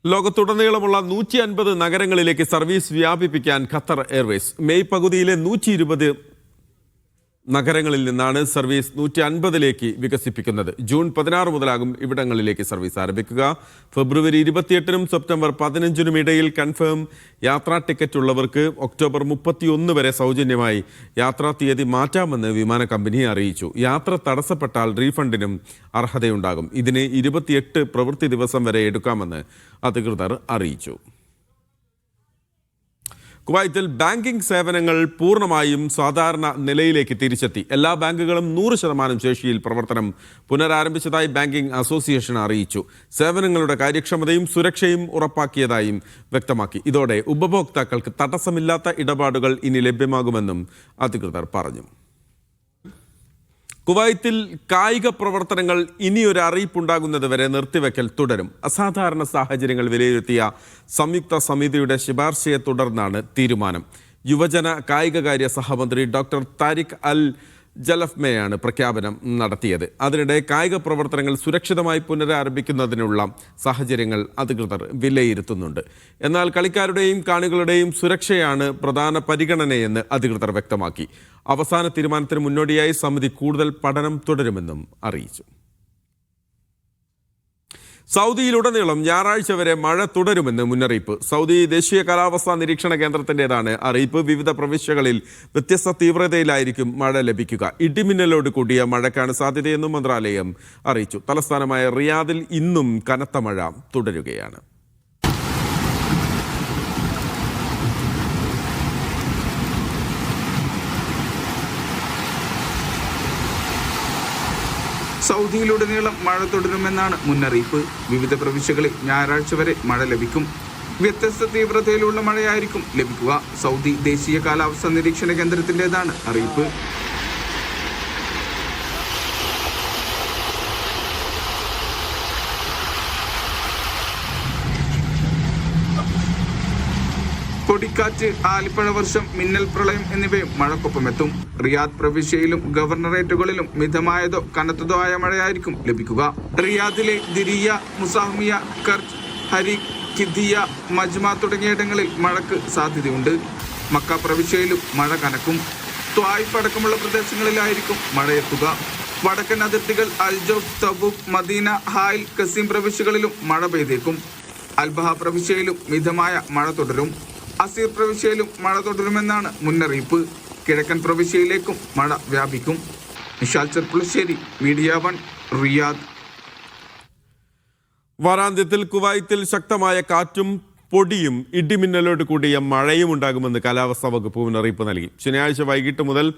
ലോകത്തുടനീളമുള്ള 150 നഗരങ്ങളിലേക്ക് സർവീസ് വ്യാപിപ്പിക്കാൻ ഖത്തർ എയർവേസ്. മെയ് പകുതിയിലെ 120 നഗരങ്ങളിൽ നിന്നാണ് സർവീസ് 150ലേക്ക് വികസിപ്പിക്കുന്നത്. ജൂൺ 16 മുതലാകും ഇവിടങ്ങളിലേക്ക് സർവീസ് ആരംഭിക്കുക. ഫെബ്രുവരി 28-നും സെപ്റ്റംബർ 15-നും ഇടയിൽ കൺഫേം യാത്രാ ടിക്കറ്റ് ഉള്ളവർക്ക് ഒക്ടോബർ 31 വരെ സൗജന്യമായി യാത്രാ തീയതി മാറ്റാമെന്ന് വിമാന കമ്പനി അറിയിച്ചു. യാത്ര തടസ്സപ്പെട്ടാൽ റീഫണ്ടിനും അർഹതയുണ്ടാകും. ഇതിന് 28 പ്രവൃത്തി ദിവസം വരെ എടുക്കാമെന്ന് അധികൃതർ അറിയിച്ചു. കുവൈത്തിൽ ബാങ്കിംഗ് സേവനങ്ങൾ പൂർണ്ണമായും സാധാരണ നിലയിലേക്ക് തിരിച്ചെത്തി. എല്ലാ ബാങ്കുകളും 100% ശേഷിയിൽ പ്രവർത്തനം പുനരാരംഭിച്ചതായി ബാങ്കിംഗ് അസോസിയേഷൻ അറിയിച്ചു. സേവനങ്ങളുടെ കാര്യക്ഷമതയും സുരക്ഷയും ഉറപ്പാക്കിയതായും വ്യക്തമാക്കി. ഇതോടെ ഉപഭോക്താക്കൾക്ക് തടസ്സമില്ലാത്ത ഇടപാടുകൾ ഇനി ലഭ്യമാകുമെന്നും അധികൃതർ പറഞ്ഞു. കുവൈത്തിൽ കായിക പ്രവർത്തനങ്ങൾ ഇനിയൊരു അറിയിപ്പുണ്ടാകുന്നത് വരെ നിർത്തിവെക്കൽ തുടരും. അസാധാരണ സാഹചര്യങ്ങൾ വിലയിരുത്തിയ സംയുക്ത സമിതിയുടെ ശുപാർശയെ തുടർന്നാണ് തീരുമാനം. യുവജന കായികകാര്യ സഹമന്ത്രി ഡോക്ടർ താരിഖ് അൽ ജലഫ്മയാണ് പ്രഖ്യാപനം നടത്തിയത്. അതിനിടെ കായിക പ്രവർത്തനങ്ങൾ സുരക്ഷിതമായി പുനരാരംഭിക്കുന്നതിനുള്ള സാഹചര്യങ്ങൾ അധികൃതർ വിലയിരുത്തുന്നുണ്ട്. എന്നാൽ കളിക്കാരുടെയും കാണികളുടെയും സുരക്ഷയാണ് പ്രധാന പരിഗണനയെന്ന് അധികൃതർ വ്യക്തമാക്കി. അവസാന തീരുമാനത്തിന് മുന്നോടിയായി സമിതി കൂടുതൽ പഠനം തുടരുമെന്നും അറിയിച്ചു. സൗദിയിലുടനീളം ഞായറാഴ്ച വരെ മഴ തുടരുമെന്ന് മുന്നറിയിപ്പ്. സൗദി ദേശീയ കാലാവസ്ഥാ നിരീക്ഷണ കേന്ദ്രത്തിൻ്റെതാണ് അറിയിപ്പ്. വിവിധ പ്രവിശ്യകളിൽ വ്യത്യസ്ത തീവ്രതയിലായിരിക്കും മഴ ലഭിക്കുക. ഇടിമിന്നലോട് കൂടിയ മഴയ്ക്കാണ് സാധ്യതയെന്നും മന്ത്രാലയം അറിയിച്ചു. തലസ്ഥാനമായ റിയാദിൽ ഇന്നും കനത്ത മഴ തുടരുകയാണ്. സൗദിയിലുടനീളം മഴ തുടരുമെന്നാണ് മുന്നറിയിപ്പ്. വിവിധ പ്രവിശ്യകളിൽ ഞായറാഴ്ച വരെ മഴ ലഭിക്കും. വ്യത്യസ്ത തീവ്രതയിലുള്ള മഴയായിരിക്കും ലഭിക്കുക. സൗദി ദേശീയ കാലാവസ്ഥാ നിരീക്ഷണ കേന്ദ്രത്തിൻ്റെതാണ് അറിയിപ്പ്. പൊടിക്കാറ്റ്, ആലിപ്പഴ വർഷം, മിന്നൽ പ്രളയം എന്നിവയും മഴക്കൊപ്പമെത്തും. റിയാദ് പ്രവിശ്യയിലും ഗവർണറേറ്റുകളിലും മിതമായതോ കനത്തതോ ആയ മഴയായിരിക്കും ലഭിക്കുക. റിയാദിലെ ദിരിയ, മുസാഹ്മിയ, കർജ്, ഹരീഖ്, കിദ്ദിയ, മജ്മ തുടങ്ങിയിടങ്ങളിൽ മഴയ്ക്ക് സാധ്യതയുണ്ട്. മക്ക പ്രവിശ്യയിലും മഴ കനക്കും. ത്വായിഫ് അടക്കമുള്ള പ്രദേശങ്ങളിലായിരിക്കും മഴയെത്തുക. വടക്കൻ അതിർത്തികൾ അൽജോഫ്, തബൂക്ക്, മദീന, ഹായിൽ, കസീം പ്രവിശ്യകളിലും മഴ പെയ്തേക്കും. അൽബഹ പ്രവിശ്യയിലും മിതമായ മഴ തുടരും. അസീർ പ്രവിശ്യയിലും മഴ തുടരുമെന്നാണ് മുന്നറിയിപ്പ്. കിഴക്കൻ പ്രവിശ്യയിലേക്കും മഴ വ്യാപിക്കും. Nishal Cherpulassery, media 1, Riyadh. വാരാന്ത്യത്തിൽ കുവൈത്തിൽ ശക്തമായ കാറ്റും പൊടിയും ഇടിമിന്നലോട് കൂടിയ മഴയും ഉണ്ടാകുമെന്ന് കാലാവസ്ഥാ വകുപ്പ് മുന്നറിയിപ്പ് നൽകി. ശനിയാഴ്ച വൈകിട്ട് മുതൽ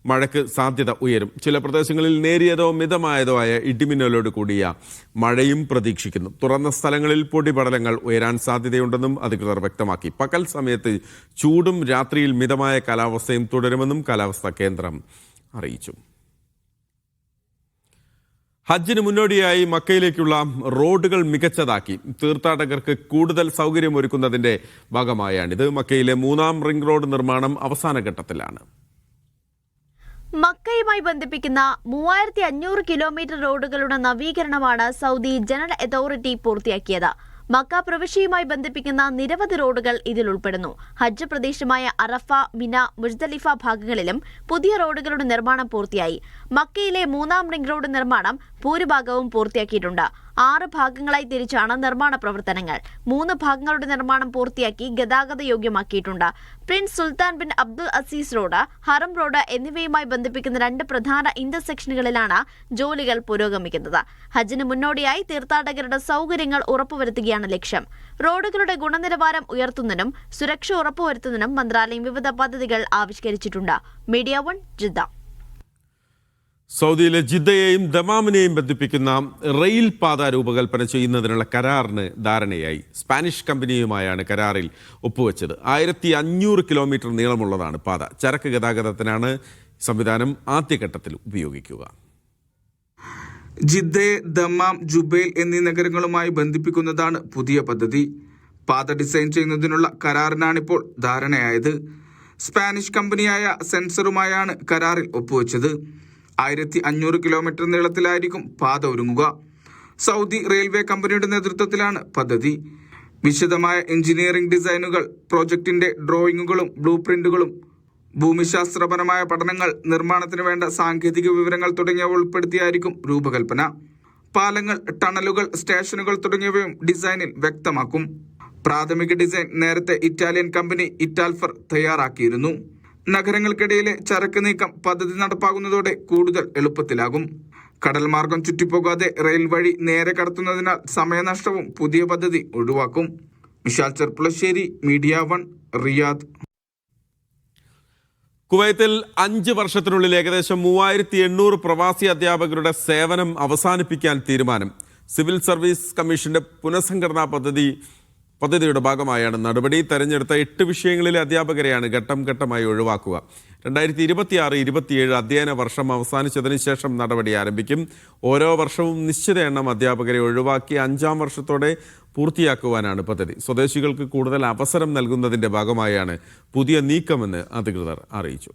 മഴയ്ക്ക് സാധ്യത ഉയരും. ചില പ്രദേശങ്ങളിൽ നേരിയതോ മിതമായതോ ആയ ഇടിമിന്നലോട് കൂടിയ മഴയും പ്രതീക്ഷിക്കുന്നു. തുറന്ന സ്ഥലങ്ങളിൽ പൊടിപടലങ്ങൾ ഉയരാൻ സാധ്യതയുണ്ടെന്നും അധികൃതർ വ്യക്തമാക്കി. പകൽ സമയത്ത് ചൂടും രാത്രിയിൽ മിതമായ കാലാവസ്ഥയും തുടരുമെന്നും കാലാവസ്ഥാ കേന്ദ്രം അറിയിച്ചു. ഹജ്ജിന് മുന്നോടിയായി മക്കയിലേക്കുള്ള റോഡുകൾ മികച്ചതാക്കി. തീർത്ഥാടകർക്ക് കൂടുതൽ സൗകര്യമൊരുക്കുന്നതിന്റെ ഭാഗമായാണിത്. മക്കയിലെ 3ാം റിംഗ് റോഡ് നിർമ്മാണം അവസാന ഘട്ടത്തിലാണ്. മക്കയുമായി ബന്ധിപ്പിക്കുന്ന 3500 കിലോമീറ്റർ റോഡുകളുടെ നവീകരണമാണ് സൗദി ജനറൽ അതോറിറ്റി പൂർത്തിയാക്കിയത്. മക്ക പ്രവിശ്യയുമായി ബന്ധിപ്പിക്കുന്ന നിരവധി റോഡുകൾ ഇതിൽ ഉൾപ്പെടുന്നു. ഹജ്ജ് പ്രദേശമായ അറഫ, മിന, മുസ്ദലിഫ ഭാഗങ്ങളിലും പുതിയ റോഡുകളുടെ നിർമ്മാണം പൂർത്തിയായി. മക്കയിലെ 3ാം റിംഗ് റോഡ് നിർമ്മാണം ഭൂരിഭാഗവും പൂർത്തിയാക്കിയിട്ടുണ്ട്. 6 ഭാഗങ്ങളായി തിരിച്ചാണ് നിർമ്മാണ പ്രവർത്തനങ്ങൾ. 3 ഭാഗങ്ങളുടെ നിർമ്മാണം പൂർത്തിയാക്കി ഗതാഗത യോഗ്യമാക്കിയിട്ടുണ്ട്. Prince Sultan bin Abdul Aziz road, Haram road എന്നിവയുമായി ബന്ധിപ്പിക്കുന്ന 2 പ്രധാന ഇന്റർസെക്ഷനുകളിലാണ് ജോലികൾ പുരോഗമിക്കുന്നത്. ഹജ്ജിന് മുന്നോടിയായി തീർത്ഥാടകരുടെ സൗകര്യങ്ങൾ ഉറപ്പുവരുത്തുകയാണ് ലക്ഷ്യം. റോഡുകളുടെ ഗുണനിലവാരം ഉയർത്തുന്നതിനും സുരക്ഷ ഉറപ്പുവരുത്തുന്നതിനും മന്ത്രാലയം വിവിധ പദ്ധതികൾ ആവിഷ്കരിച്ചിട്ടുണ്ട്. Media 1, Jeddah. സൗദിയിലെ ജിദ്ദയെയും ദമാമിനെയും ബന്ധിപ്പിക്കുന്ന റെയിൽ പാത രൂപകൽപ്പന ചെയ്യുന്നതിനുള്ള കരാറിന് ധാരണയായി. സ്പാനിഷ് കമ്പനിയുമായാണ് കരാറിൽ ഒപ്പുവെച്ചത്. 1500 കിലോമീറ്റർ നീളമുള്ളതാണ് പാത. ചരക്ക് ഗതാഗതത്തിനാണ് സംവിധാനം ആദ്യഘട്ടത്തിൽ ഉപയോഗിക്കുക. ജിദ്ദയെ ദമാം, ജുബൈൽ എന്നീ നഗരങ്ങളുമായി ബന്ധിപ്പിക്കുന്നതാണ് പുതിയ പദ്ധതി. പാത ഡിസൈൻ ചെയ്യുന്നതിനുള്ള കരാറിനാണിപ്പോൾ ധാരണയായത്. സ്പാനിഷ് കമ്പനിയായ സെൻസറുമായാണ് കരാറിൽ ഒപ്പുവെച്ചത്. 1500 കിലോമീറ്റർ നീളത്തിലായിരിക്കും പാത ഒരുങ്ങുക. സൗദി റെയിൽവേ കമ്പനിയുടെ നേതൃത്വത്തിലാണ് പദ്ധതി. വിശദമായ എഞ്ചിനീയറിംഗ് ഡിസൈനുകൾ, പ്രോജക്റ്റിന്റെ ഡ്രോയിങ്ങുകളും ബ്ലൂ പ്രിന്റുകളും, ഭൂമിശാസ്ത്രപരമായ പഠനങ്ങൾ, നിർമ്മാണത്തിന് വേണ്ട സാങ്കേതിക വിവരങ്ങൾ തുടങ്ങിയവ ഉൾപ്പെടുത്തിയായിരിക്കും രൂപകൽപ്പന. പാലങ്ങൾ, ടണലുകൾ, സ്റ്റേഷനുകൾ തുടങ്ങിയവയും ഡിസൈനിൽ വ്യക്തമാക്കും. പ്രാഥമിക ഡിസൈൻ നേരത്തെ ഇറ്റാലിയൻ കമ്പനി ഇറ്റാൽഫർ തയ്യാറാക്കിയിരുന്നു. നഗരങ്ങൾക്കിടയിലെ ചരക്ക് നീക്കം പദ്ധതി നടപ്പാകുന്നതോടെ കൂടുതൽ എളുപ്പത്തിലാകും. കടൽ മാർഗം ചുറ്റിപ്പോകാതെ റെയിൽ വഴി നേരെ കടത്തുന്നതിനാൽ സമയനഷ്ടവും പുതിയ പദ്ധതി ഒഴിവാക്കും. Vishal Cherpulassery, media 1, Riyadh. കുവൈത്തിൽ 5 വർഷത്തിനുള്ളിൽ ഏകദേശം 3800 പ്രവാസി അധ്യാപകരുടെ സേവനം അവസാനിപ്പിക്കാൻ തീരുമാനം. സിവിൽ സർവീസ് കമ്മീഷന്റെ പുനഃസംഘടനാ പദ്ധതിയുടെ ഭാഗമായാണ് നടപടി. തെരഞ്ഞെടുത്ത 8 വിഷയങ്ങളിലെ അധ്യാപകരെയാണ് ഘട്ടം ഘട്ടമായി ഒഴിവാക്കുക. 2026-27 അധ്യയന വർഷം അവസാനിച്ചതിന് ശേഷം നടപടി ആരംഭിക്കും. ഓരോ വർഷവും നിശ്ചിത എണ്ണം അധ്യാപകരെ ഒഴിവാക്കി 5-ാം വർഷത്തോടെ പൂർത്തിയാക്കുവാനാണ് പദ്ധതി. സ്വദേശികൾക്ക് കൂടുതൽ അവസരം നൽകുന്നതിന്റെ ഭാഗമായാണ് പുതിയ നീക്കമെന്ന് അധികൃതർ അറിയിച്ചു.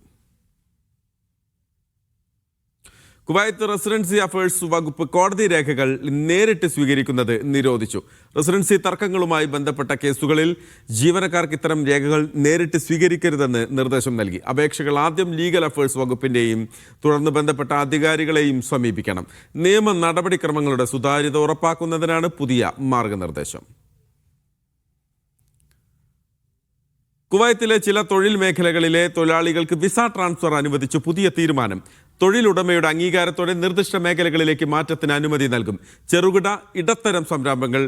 കുവൈത്ത് റെസിഡൻസി അഫയേഴ്സ് വകുപ്പ് കോടതി രേഖകൾ നേരിട്ട് സ്വീകരിക്കുന്നത് നിരോധിച്ചു. റെസിഡൻസി തർക്കങ്ങളുമായി ബന്ധപ്പെട്ട കേസുകളിൽ ജീവനക്കാർക്ക് ഇത്തരം രേഖകൾ നേരിട്ട് സ്വീകരിക്കരുതെന്ന് നിർദ്ദേശം നൽകി. അപേക്ഷകൾ ആദ്യം ലീഗൽ അഫയേഴ്സ് വകുപ്പിന്റെയും തുടർന്ന് ബന്ധപ്പെട്ട അധികാരികളെയും സമീപിക്കണം. നിയമ നടപടിക്രമങ്ങളുടെ സുതാര്യത ഉറപ്പാക്കുന്നതിനാണ് പുതിയ മാർഗനിർദ്ദേശം. കുവൈത്തിലെ ചില തൊഴിൽ മേഖലകളിലെ തൊഴിലാളികൾക്ക് വിസ ട്രാൻസ്ഫർ അനുവദിച്ചു പുതിയ തീരുമാനം. തൊഴിലുടമയുടെ അംഗീകാരത്തോടെ നിർദ്ദിഷ്ട മേഖലകളിലേക്ക് മാറ്റത്തിന് അനുമതി നൽകും. ചെറുകിട ഇടത്തരം സംരംഭങ്ങൾ,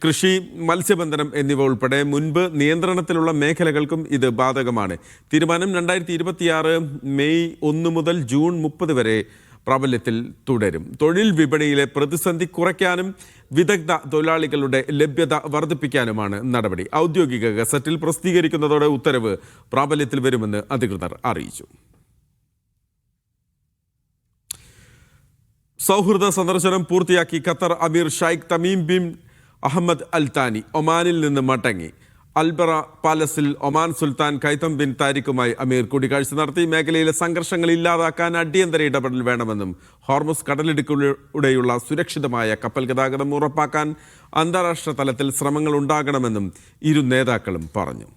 കൃഷി, മത്സ്യബന്ധനം എന്നിവ ഉൾപ്പെടെ മുൻപ് നിയന്ത്രണത്തിലുള്ള മേഖലകൾക്കും ഇത് ബാധകമാണ്. തീരുമാനം 2026 മെയ് 1 മുതൽ ജൂൺ 30 വരെ പ്രാബല്യത്തിൽ തുടരും. തൊഴിൽ വിപണിയിലെ പ്രതിസന്ധി കുറയ്ക്കാനും വിദഗ്ധ തൊഴിലാളികളുടെ ലഭ്യത വർദ്ധിപ്പിക്കാനുമാണ് നടപടി. ഔദ്യോഗിക ഗസറ്റിൽ പ്രസിദ്ധീകരിക്കുന്നതോടെ ഉത്തരവ് പ്രാബല്യത്തിൽ വരുമെന്ന് അധികൃതർ അറിയിച്ചു. സൗഹൃദ സന്ദർശനം പൂർത്തിയാക്കി ഖത്തർ അമീർ ഷൈഖ് തമീം ബിൻ അഹമ്മദ് അൽ താനി ഒമാനിൽ നിന്ന് മടങ്ങി. അൽബറ പാലസിൽ ഒമാൻ സുൽത്താൻ ഖൈതം ബിൻ താരിഖുമായി അമീർ കൂടിക്കാഴ്ച നടത്തി. മേഖലയിലെ സംഘർഷങ്ങൾ ഇല്ലാതാക്കാൻ അടിയന്തര ഇടപെടൽ വേണമെന്നും ഹോർമുസ് കടലിടുക്കിലൂടെയുള്ള സുരക്ഷിതമായ കപ്പൽ ഗതാഗതം ഉറപ്പാക്കാൻ അന്താരാഷ്ട്ര തലത്തിൽ ശ്രമങ്ങൾ ഉണ്ടാകണമെന്നും ഇരു നേതാക്കളും പറഞ്ഞു.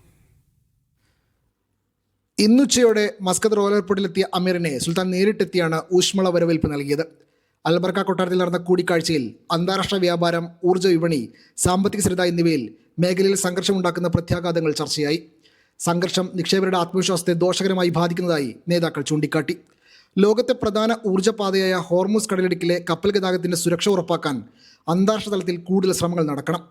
ഇന്നുച്ചയോടെ മസ്കത്ത് റോയൽ എയർപോർട്ടിലെത്തിയ അമീറിനെ സുൽത്താൻ നേരിട്ടെത്തിയാണ് ഊഷ്മള വരവേൽപ്പ് നൽകിയത്. അൽബർക്ക കൊട്ടാരത്തിൽ നടന്ന കൂടിക്കാഴ്ചയിൽ അന്താരാഷ്ട്ര വ്യാപാരം, ഊർജ്ജ വിപണി, സാമ്പത്തിക സ്ഥിരത എന്നിവയിൽ മേഖലയിൽ സംഘർഷമുണ്ടാക്കുന്ന പ്രത്യാഘാതങ്ങൾ ചർച്ചയായി. സംഘർഷം നിക്ഷേപകരുടെ ആത്മവിശ്വാസത്തെ ദോഷകരമായി ബാധിക്കുന്നതായി നേതാക്കൾ ചൂണ്ടിക്കാട്ടി. ലോകത്തെ പ്രധാന ഊർജ്ജപാതയായ ഹോർമുസ് കടലിടുക്കിലെ കപ്പൽ ഗതാഗതത്തിന്റെ സുരക്ഷ ഉറപ്പാക്കാൻ അന്താരാഷ്ട്ര തലത്തിൽ കൂടുതൽ ശ്രമങ്ങൾ നടക്കണം.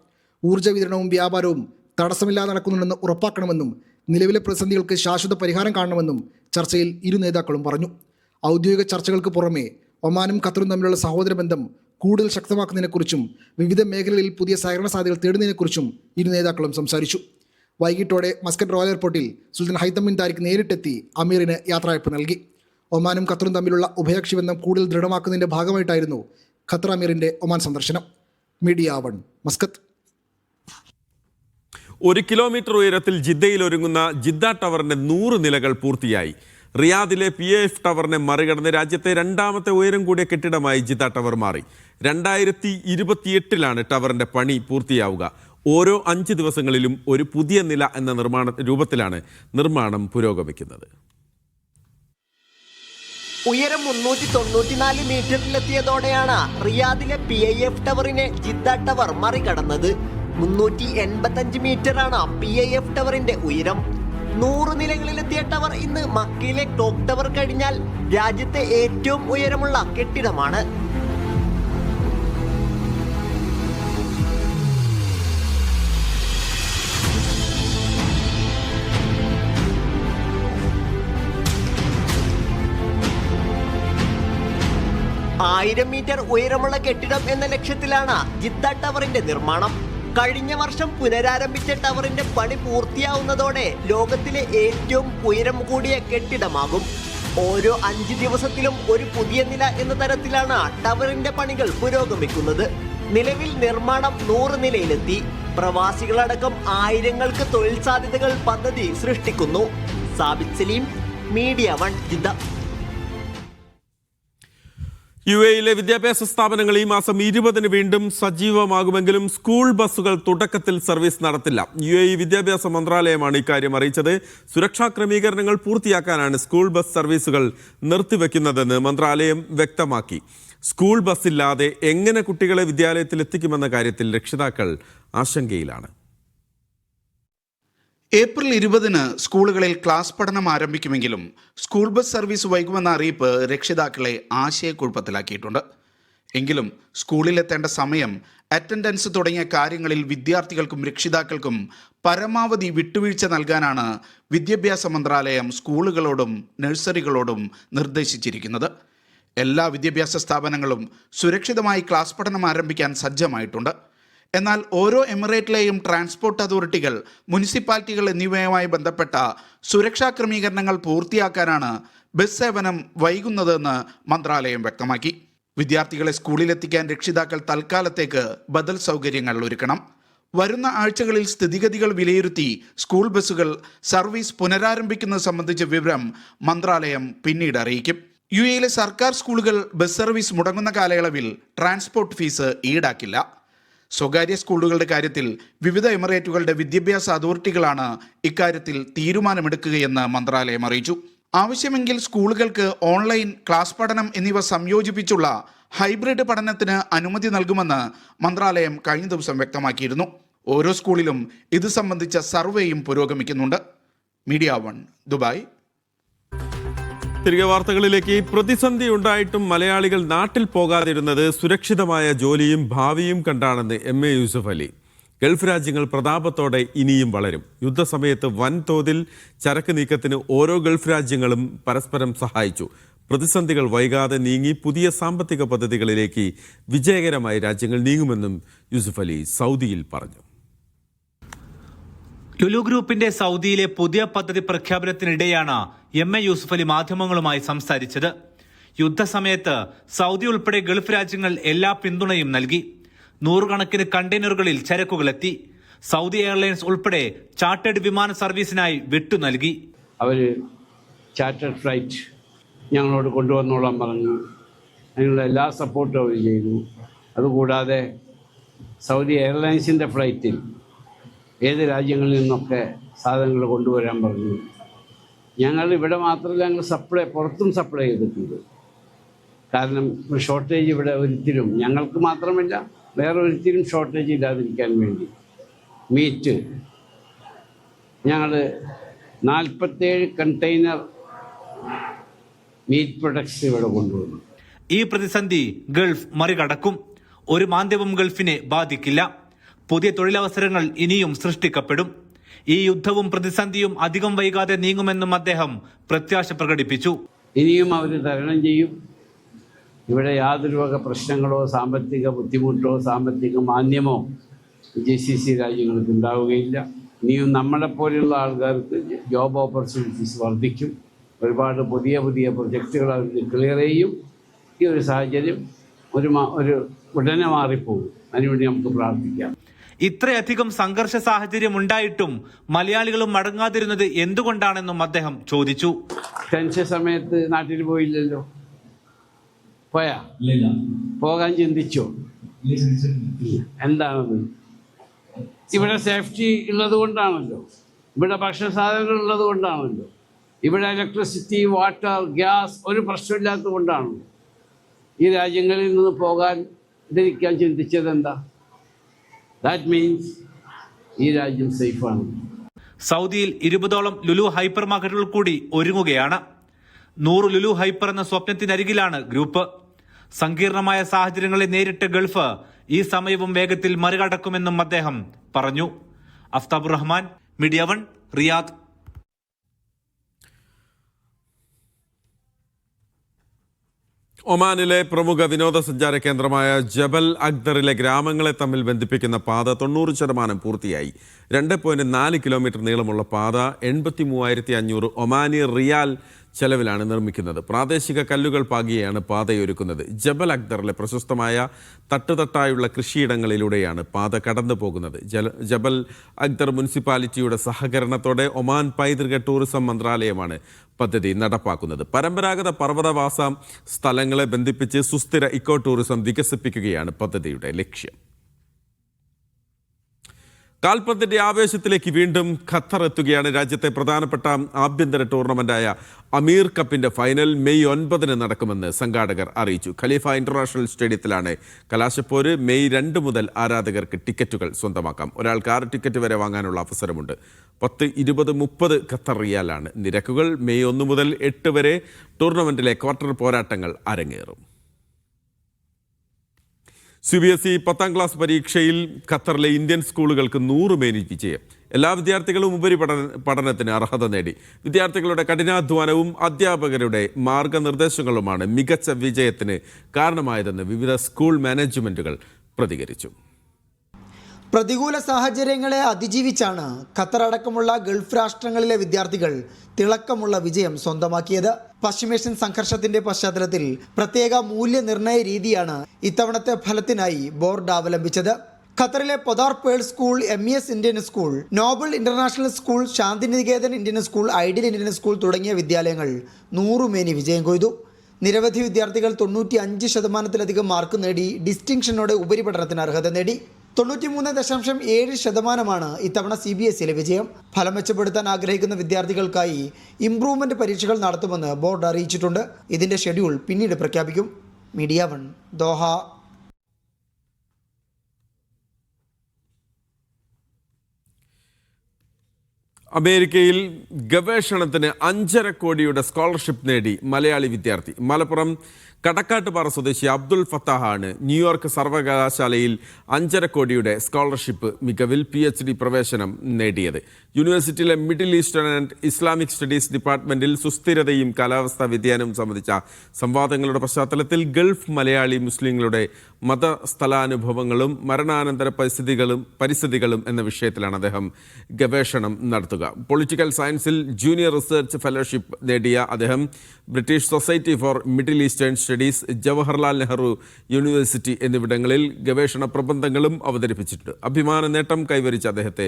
ഊർജ്ജ വിതരണവും വ്യാപാരവും തടസ്സമില്ലാതെ നടക്കുന്നുണ്ടെന്ന് ഉറപ്പാക്കണമെന്നും നിലവിലെ പ്രതിസന്ധികൾക്ക് ശാശ്വത പരിഹാരം കാണണമെന്നും ചർച്ചയിൽ ഇരു നേതാക്കളും പറഞ്ഞു. ഔദ്യോഗിക ചർച്ചകൾക്ക് പുറമെ ഒമാനും ഖത്തറും തമ്മിലുള്ള സഹോദര ബന്ധം കൂടുതൽ ശക്തമാക്കുന്നതിനെക്കുറിച്ചും വിവിധ മേഖലകളിൽ പുതിയ സഹകരണ സാധ്യതകൾ തേടുന്നതിനെക്കുറിച്ചും ഇരു നേതാക്കളും സംസാരിച്ചു. വൈകിട്ടോടെ മസ്കറ്റ് റോയൽ എയർപോർട്ടിൽ സുൽത്താൻ ഖൈതം ബിൻ താരിഖ് നേരിട്ടെത്തി അമീറിന് യാത്രയയപ്പ് നൽകി. ഒമാനും ഖത്തറും തമ്മിലുള്ള ഉഭയകക്ഷി ബന്ധം കൂടുതൽ ദൃഢമാക്കുന്നതിന്റെ ഭാഗമായിട്ടായിരുന്നു ഖത്തർ അമീറിന്റെ ഒമാൻ സന്ദർശനം. Media 1, Muscat. 1 കിലോമീറ്റർ ഉയരത്തിൽ ജിദ്ദയിൽ ഒരുങ്ങുന്ന ജിദ്ദ ടവറിന്റെ 100 നിലകൾ പൂർത്തിയായി. റിയാദിലെ PAF ടവറിനെ മറികടന്ന് രാജ്യത്തെ 2ാമത്തെ ഉയരം കൂടിയ കെട്ടിടമായി ജിദ്ദ ടവർ മാറി. 2028 ടവറിന്റെ പണി പൂർത്തിയാവുക. ഓരോ 5 ദിവസങ്ങളിലും ഒരു പുതിയ നില എന്ന രൂപത്തിലാണ് നിർമ്മാണം പുരോഗമിക്കുന്നത്. ഉയരം 394 മീറ്ററിലെത്തിയതോടെയാണ് റിയാദിലെ PAF ടവറിനെ ജിദ്ദ ടവർ മറികടന്നത്. 385 മീറ്ററാണ് PAF ടവറിന്റെ ഉയരം. 100 നിലകളിലെത്തിയ ടവർ ഇന്ന് മക്കയിലെ ക്ലോക്ക് ടവർ കഴിഞ്ഞാൽ രാജ്യത്തെ ഏറ്റവും ഉയരമുള്ള കെട്ടിടമാണ്. ആയിരം മീറ്റർ ഉയരമുള്ള കെട്ടിടം എന്ന ലക്ഷ്യത്തിലാണ് ജിദ്ദ ടവറിന്റെ നിർമ്മാണം. കഴിഞ്ഞ വർഷം പുനരാരംഭിച്ച ടവറിന്റെ പണി പൂർത്തിയാവുന്നതോടെ ലോകത്തിലെ ഏറ്റവും ഉയരം കൂടിയ കെട്ടിടമാകും. ഓരോ 5 ദിവസത്തിലും ഒരു പുതിയ നില എന്ന തരത്തിലാണ് ടവറിന്റെ പണികൾ പുരോഗമിക്കുന്നത്. നിലവിൽ നിർമ്മാണം 100 നിലയിലെത്തി. പ്രവാസികളടക്കം ആയിരങ്ങൾക്ക് തൊഴിൽ സാധ്യതകൾ പദ്ധതി സൃഷ്ടിക്കുന്നു. Sabith Saleem, media 1 Jeddah. UAE വിദ്യാഭ്യാസ സ്ഥാപനങ്ങൾ ഈ മാസം 20 വീണ്ടും സജീവമാകുമെങ്കിലും സ്കൂൾ ബസ്സുകൾ തുടക്കത്തിൽ സർവീസ് നടത്തില്ല. UAE വിദ്യാഭ്യാസ മന്ത്രാലയമാണ് ഇക്കാര്യം അറിയിച്ചത്. സുരക്ഷാ ക്രമീകരണങ്ങൾ പൂർത്തിയാക്കാനാണ് സ്കൂൾ ബസ് സർവീസുകൾ നിർത്തിവെക്കുന്നതെന്ന് മന്ത്രാലയം വ്യക്തമാക്കി. സ്കൂൾ ബസ്സില്ലാതെ എങ്ങനെ കുട്ടികളെ വിദ്യാലയത്തിൽ എത്തിക്കുമെന്ന കാര്യത്തിൽ രക്ഷിതാക്കൾ ആശങ്കയിലാണ്. ഏപ്രിൽ 20 സ്കൂളുകളിൽ ക്ലാസ് പഠനം ആരംഭിക്കുമെങ്കിലും സ്കൂൾ ബസ് സർവീസ് വൈകുമെന്ന അറിയിപ്പ് രക്ഷിതാക്കളെ ആശയക്കുഴപ്പത്തിലാക്കിയിട്ടുണ്ട്. എങ്കിലും സ്കൂളിലെത്തേണ്ട സമയം, അറ്റൻഡൻസ് തുടങ്ങിയ കാര്യങ്ങളിൽ വിദ്യാർത്ഥികൾക്കും രക്ഷിതാക്കൾക്കും പരമാവധി വിട്ടുവീഴ്ച നൽകാനാണ് വിദ്യാഭ്യാസ മന്ത്രാലയം സ്കൂളുകളോടും നഴ്സറികളോടും നിർദ്ദേശിച്ചിരിക്കുന്നത്. എല്ലാ വിദ്യാഭ്യാസ സ്ഥാപനങ്ങളും സുരക്ഷിതമായി ക്ലാസ് പഠനം ആരംഭിക്കാൻ സജ്ജമായിട്ടുണ്ട്. എന്നാൽ ഓരോ എമിറേറ്റിലെയും ട്രാൻസ്പോർട്ട് അതോറിറ്റികൾ, മുനിസിപ്പാലിറ്റികൾ എന്നിവയുമായി ബന്ധപ്പെട്ട സുരക്ഷാ ക്രമീകരണങ്ങൾ പൂർത്തിയാക്കാനാണ് ബസ് സേവനം വൈകുന്നതെന്ന് മന്ത്രാലയം വ്യക്തമാക്കി. വിദ്യാർത്ഥികളെ സ്കൂളിലെത്തിക്കാൻ രക്ഷിതാക്കൾ തൽക്കാലത്തേക്ക് ബദൽ സൗകര്യങ്ങൾ ഒരുക്കണം. വരുന്ന ആഴ്ചകളിൽ സ്ഥിതിഗതികൾ വിലയിരുത്തി സ്കൂൾ ബസ്സുകൾ സർവീസ് പുനരാരംഭിക്കുന്നത് സംബന്ധിച്ച വിവരം മന്ത്രാലയം പിന്നീട് അറിയിക്കും. UAE സർക്കാർ സ്കൂളുകൾ ബസ് സർവീസ് മുടങ്ങുന്ന കാലയളവിൽ ട്രാൻസ്പോർട്ട് ഫീസ് ഈടാക്കില്ല. സ്വകാര്യ സ്കൂളുകളുടെ കാര്യത്തിൽ വിവിധ എമിറേറ്റുകളുടെ വിദ്യാഭ്യാസ അതോറിറ്റികളാണ് ഇക്കാര്യത്തിൽ തീരുമാനമെടുക്കുകയെന്ന് മന്ത്രാലയം അറിയിച്ചു. ആവശ്യമെങ്കിൽ സ്കൂളുകൾക്ക് ഓൺലൈൻ ക്ലാസ് പഠനം എന്നിവ സംയോജിപ്പിച്ചുള്ള ഹൈബ്രിഡ് പഠനത്തിന് അനുമതി നൽകുമെന്ന് മന്ത്രാലയം കഴിഞ്ഞ ദിവസം വ്യക്തമാക്കിയിരുന്നു. ഓരോ സ്കൂളിലും ഇത് സംബന്ധിച്ച സർവേയും പുരോഗമിക്കുന്നുണ്ട്. Media 1 Dubai. തിരികെ വാർത്തകളിലേക്ക്. പ്രതിസന്ധി ഉണ്ടായിട്ടും മലയാളികൾ നാട്ടിൽ പോകാതിരുന്നത് സുരക്ഷിതമായ ജോലിയും ഭാവിയും കണ്ടാണെന്ന് MA യൂസഫ് അലി. ഗൾഫ് രാജ്യങ്ങൾ പ്രതാപത്തോടെ ഇനിയും വളരും. യുദ്ധസമയത്ത് വൻതോതിൽ ചരക്ക് നീക്കത്തിന് ഓരോ ഗൾഫ് രാജ്യങ്ങളും പരസ്പരം സഹായിച്ചു. പ്രതിസന്ധികൾ വൈകാതെ നീങ്ങി പുതിയ സാമ്പത്തിക പദ്ധതികളിലേക്ക് വിജയകരമായി രാജ്യങ്ങൾ നീങ്ങുമെന്നും യൂസഫ് അലി സൗദിയിൽ പറഞ്ഞു. ലുലു ഗ്രൂപ്പിന്റെ സൗദിയിലെ പുതിയ പദ്ധതി പ്രഖ്യാപനത്തിനിടെയാണ് MA യൂസഫ് അലി മാധ്യമങ്ങളുമായി സംസാരിച്ചത്. യുദ്ധസമയത്ത് സൗദി ഉൾപ്പെടെ ഗൾഫ് രാജ്യങ്ങൾ എല്ലാ പിന്തുണയും നൽകി. നൂറുകണക്കിന് കണ്ടെയ്നറുകളിൽ ചരക്കുകളെത്തി. സൗദി എയർലൈൻസ് ഉൾപ്പെടെ ചാർട്ടേഡ് വിമാന സർവീസിനായി വിട്ടു നൽകി. അവർ ചാർട്ടേഡ് ഫ്ലൈറ്റ് ഞങ്ങളോട് കൊണ്ടുവന്നോളാൻ പറഞ്ഞു. അതിനുള്ള എല്ലാ സപ്പോർട്ടും അവർ ചെയ്തു. അതുകൂടാതെ സൗദി എയർലൈൻസിൻ്റെ ഫ്ലൈറ്റിൽ ഏത് രാജ്യങ്ങളിൽ നിന്നൊക്കെ സാധനങ്ങൾ കൊണ്ടുവരാൻ പറഞ്ഞു. ഞങ്ങൾ ഇവിടെ മാത്രമല്ല, ഞങ്ങൾ പുറത്തും സപ്ലൈ ചെയ്തിട്ടുണ്ട്. കാരണം ഷോർട്ടേജ് ഇവിടെ ഒരിക്കലും ഞങ്ങൾക്ക് മാത്രമല്ല വേറെ ഒരിക്കലും ഷോർട്ടേജ് ഇല്ലാതിരിക്കാൻ വേണ്ടി മീറ്റ് ഞങ്ങൾ 47 കണ്ടെയ്നർ മീറ്റ് പ്രൊഡക്ട്സ് ഇവിടെ കൊണ്ടുവന്നു. ഈ പ്രതിസന്ധി ഗൾഫ് മറികടക്കും. ഒരു മാന്ദ്യവും ഗൾഫിനെ ബാധിക്കില്ല. പുതിയ തൊഴിലവസരങ്ങൾ ഇനിയും സൃഷ്ടിക്കപ്പെടും. ഈ യുദ്ധവും പ്രതിസന്ധിയും അധികം വൈകാതെ നീങ്ങുമെന്നും അദ്ദേഹം പ്രത്യാശ പ്രകടിപ്പിച്ചു. ഇനിയും അവർ തരണം ചെയ്യും. ഇവിടെ യാതൊരു വക പ്രശ്നങ്ങളോ സാമ്പത്തിക ബുദ്ധിമുട്ടോ സാമ്പത്തിക മാന്ദ്യമോ GCC രാജ്യങ്ങൾക്ക് ഉണ്ടാവുകയില്ല. ഇനിയും നമ്മളെപ്പോലെയുള്ള ആൾക്കാർക്ക് ജോബ് ഓപ്പർച്യൂണിറ്റീസ് വർദ്ധിക്കും. ഒരുപാട് പുതിയ പുതിയ പ്രൊജക്റ്റുകൾ അവർ ക്ലിയർ ചെയ്യും. ഈ ഒരു സാഹചര്യം ഒരു ഉടനെ മാറിപ്പോകും. അതിനുവേണ്ടി നമുക്ക് പ്രാർത്ഥിക്കാം. ഇത്രയധികം സംഘർഷ സാഹചര്യം ഉണ്ടായിട്ടും മലയാളികളും മടങ്ങാതിരുന്നത് എന്തുകൊണ്ടാണെന്നും അദ്ദേഹം ചോദിച്ചു. ടെൻഷൻ സമയത്ത് നാട്ടിൽ പോയില്ലല്ലോ. പോയാ? പോകാൻ ചിന്തിച്ചോ? എന്താണത്? ഇവിടെ സേഫ്റ്റി ഉള്ളത് കൊണ്ടാണല്ലോ. ഇവിടെ ഭക്ഷണ സാധനങ്ങൾ ഉള്ളത് കൊണ്ടാണല്ലോ. ഇവിടെ ഇലക്ട്രിസിറ്റി, വാട്ടർ, ഗ്യാസ് ഒരു പ്രശ്നമില്ലാത്തത് കൊണ്ടാണല്ലോ. ഈ രാജ്യങ്ങളിൽ നിന്ന് പോകാതിരിക്കാൻ ചിന്തിച്ചത് എന്താ? ദാറ്റ് മീൻസ് ഈ രാജ്യം സേഫാണ്. സൗദിയിൽ 20ഓളം ലുലു ഹൈപ്പർ മാർക്കറ്റുകൾ കൂടി ഒരുങ്ങുകയാണ്. 100 ലുലു ഹൈപ്പർ എന്ന സ്വപ്നത്തിനരികിലാണ് ഗ്രൂപ്പ്. സങ്കീർണമായ സാഹചര്യങ്ങളെ നേരിട്ട് ഗൾഫ് ഈ സമയവും വേഗത്തിൽ മറികടക്കുമെന്നും അദ്ദേഹം പറഞ്ഞു. Aftabur Rahman, media 1, Riyadh. ഒമാനിലെ പ്രമുഖ വിനോദസഞ്ചാര കേന്ദ്രമായ ജബൽ അക്ദറിലെ ഗ്രാമങ്ങളെ തമ്മിൽ ബന്ധിപ്പിക്കുന്ന പാത 90% പൂർത്തിയായി. 2.4 കിലോമീറ്റർ നീളമുള്ള പാത 83,500 ഒമാനി റിയാൽ ചെലവിലാണ് നിർമ്മിക്കുന്നത്. പ്രാദേശിക കല്ലുകൾ പാകിയാണ് പാതയൊരുക്കുന്നത്. ജബൽ അക്ദറിലെ പ്രശസ്തമായ തട്ടുതട്ടായുള്ള കൃഷിയിടങ്ങളിലൂടെയാണ് പാത കടന്നു പോകുന്നത്. ജബൽ അക്ദർ മുനിസിപ്പാലിറ്റിയുടെ സഹകരണത്തോടെ ഒമാൻ പൈതൃക ടൂറിസം മന്ത്രാലയമാണ് പദ്ധതി നടപ്പാക്കുന്നത്. പരമ്പരാഗത പർവ്വതവാസ സ്ഥലങ്ങളെ ബന്ധിപ്പിച്ച് സുസ്ഥിര ഇക്കോ ടൂറിസം വികസിപ്പിക്കുകയാണ് പദ്ധതിയുടെ ലക്ഷ്യം. കാൽപന്തിന്റെ ആവേശത്തിലേക്ക് വീണ്ടും ഖത്തർ എത്തുകയാണ്. രാജ്യത്തെ പ്രധാനപ്പെട്ട ആഭ്യന്തര ടൂർണമെന്റായ അമീർ കപ്പിന്റെ ഫൈനൽ മെയ് 9 നടക്കുമെന്ന് സംഘാടകർ അറിയിച്ചു. ഖലീഫ ഇന്റർനാഷണൽ സ്റ്റേഡിയത്തിലാണ് കലാശപ്പോര്. മെയ് 2 മുതൽ ആരാധകർക്ക് ടിക്കറ്റുകൾ സ്വന്തമാക്കാം. ഒരാൾക്ക് 6 ടിക്കറ്റ് വരെ വാങ്ങാനുള്ള അവസരമുണ്ട്. 10, 20, 30 ഖത്തർ റിയാലാണ് നിരക്കുകൾ. മെയ് 1 മുതൽ 8 വരെ ടൂർണമെന്റിലെ ക്വാർട്ടർ പോരാട്ടങ്ങൾ അരങ്ങേറും. CBSE 10ാം ക്ലാസ് പരീക്ഷയിൽ ഖത്തറിലെ ഇന്ത്യൻ സ്കൂളുകൾക്ക് 100 മേനി വിജയം. എല്ലാ വിദ്യാർത്ഥികളും പഠനത്തിന് അർഹത നേടി. വിദ്യാർത്ഥികളുടെ കഠിനാധ്വാനവും അധ്യാപകരുടെ മാർഗനിർദ്ദേശങ്ങളുമാണ് മികച്ച വിജയത്തിന് കാരണമായതെന്ന് വിവിധ സ്കൂൾ മാനേജ്മെന്റുകൾ പ്രതികരിച്ചു. പ്രതികൂല സാഹചര്യങ്ങളെ അതിജീവിച്ചാണ് ഖത്തർ അടക്കമുള്ള ഗൾഫ് രാഷ്ട്രങ്ങളിലെ വിദ്യാർത്ഥികൾ തിളക്കമുള്ള വിജയം സ്വന്തമാക്കിയത്. പശ്ചിമേഷ്യൻ സംഘർഷത്തിന്റെ പശ്ചാത്തലത്തിൽ പ്രത്യേക മൂല്യനിർണ്ണയ രീതിയാണ് ഇത്തവണത്തെ ഫലത്തിനായി ബോർഡ് അവലംബിച്ചത്. ഖത്തറിലെ Podar pearl school, MES Indian school, Nobel international school, Shantiniketan Indian school, ideal Indian school തുടങ്ങിയ വിദ്യാലയങ്ങൾ 100 മേനി വിജയം കൊയ്തു. നിരവധി വിദ്യാർത്ഥികൾ 95% മാർക്ക് നേടി ഡിസ്റ്റിങ്ഷനോടെ ഉപരിപഠനത്തിന് അർഹത നേടി. 93.7% ഇത്തവണ CBSEയിലെ വിജയം. ഫലം മെച്ചപ്പെടുത്താൻ ആഗ്രഹിക്കുന്ന വിദ്യാർത്ഥികൾക്കായി ഇംപ്രൂവ്മെന്റ് പരീക്ഷകൾ നടത്തുമെന്ന് ബോർഡ് അറിയിച്ചിട്ടുണ്ട്. ഇതിന്റെ ഷെഡ്യൂൾ പിന്നീട് പ്രഖ്യാപിക്കും. Media 1 Doha. അമേരിക്കയിൽ ഗവേഷണത്തിന് 5.5 കോടിയുടെ സ്കോളർഷിപ്പ് നേടി മലയാളി വിദ്യാർത്ഥി. മലപ്പുറം കടക്കാട്ടുപാറ സ്വദേശി അബ്ദുൽ ഫത്താഹാണ് ന്യൂയോർക്ക് സർവകലാശാലയിൽ 5.5 കോടിയുടെ സ്കോളർഷിപ്പ് മികവിൽ PhD പ്രവേശനം നേടിയത്. യൂണിവേഴ്സിറ്റിയിലെ middle eastern and Islamic studies ഡിപ്പാർട്ട്മെന്റിൽ സുസ്ഥിരതയും കാലാവസ്ഥാ വ്യതിയാനവും സംബന്ധിച്ച സംവാദങ്ങളുടെ പശ്ചാത്തലത്തിൽ ഗൾഫ് മലയാളി മുസ്ലിങ്ങളുടെ മതസ്ഥലാനുഭവങ്ങളും മരണാനന്തര പരിസ്ഥിതികളും എന്ന വിഷയത്തിലാണ് അദ്ദേഹം ഗവേഷണം നടത്തുക. പൊളിറ്റിക്കൽ സയൻസിൽ ജൂനിയർ റിസർച്ച് ഫെലോഷിപ്പ് നേടിയ അദ്ദേഹം British society for middle eastern studies, Jawaharlal Nehru university എന്നിവിടങ്ങളിൽ ഗവേഷണ പ്രബന്ധങ്ങളും അവതരിപ്പിച്ചിട്ടുണ്ട്. അഭിമാന നേട്ടം കൈവരിച്ച അദ്ദേഹത്തെ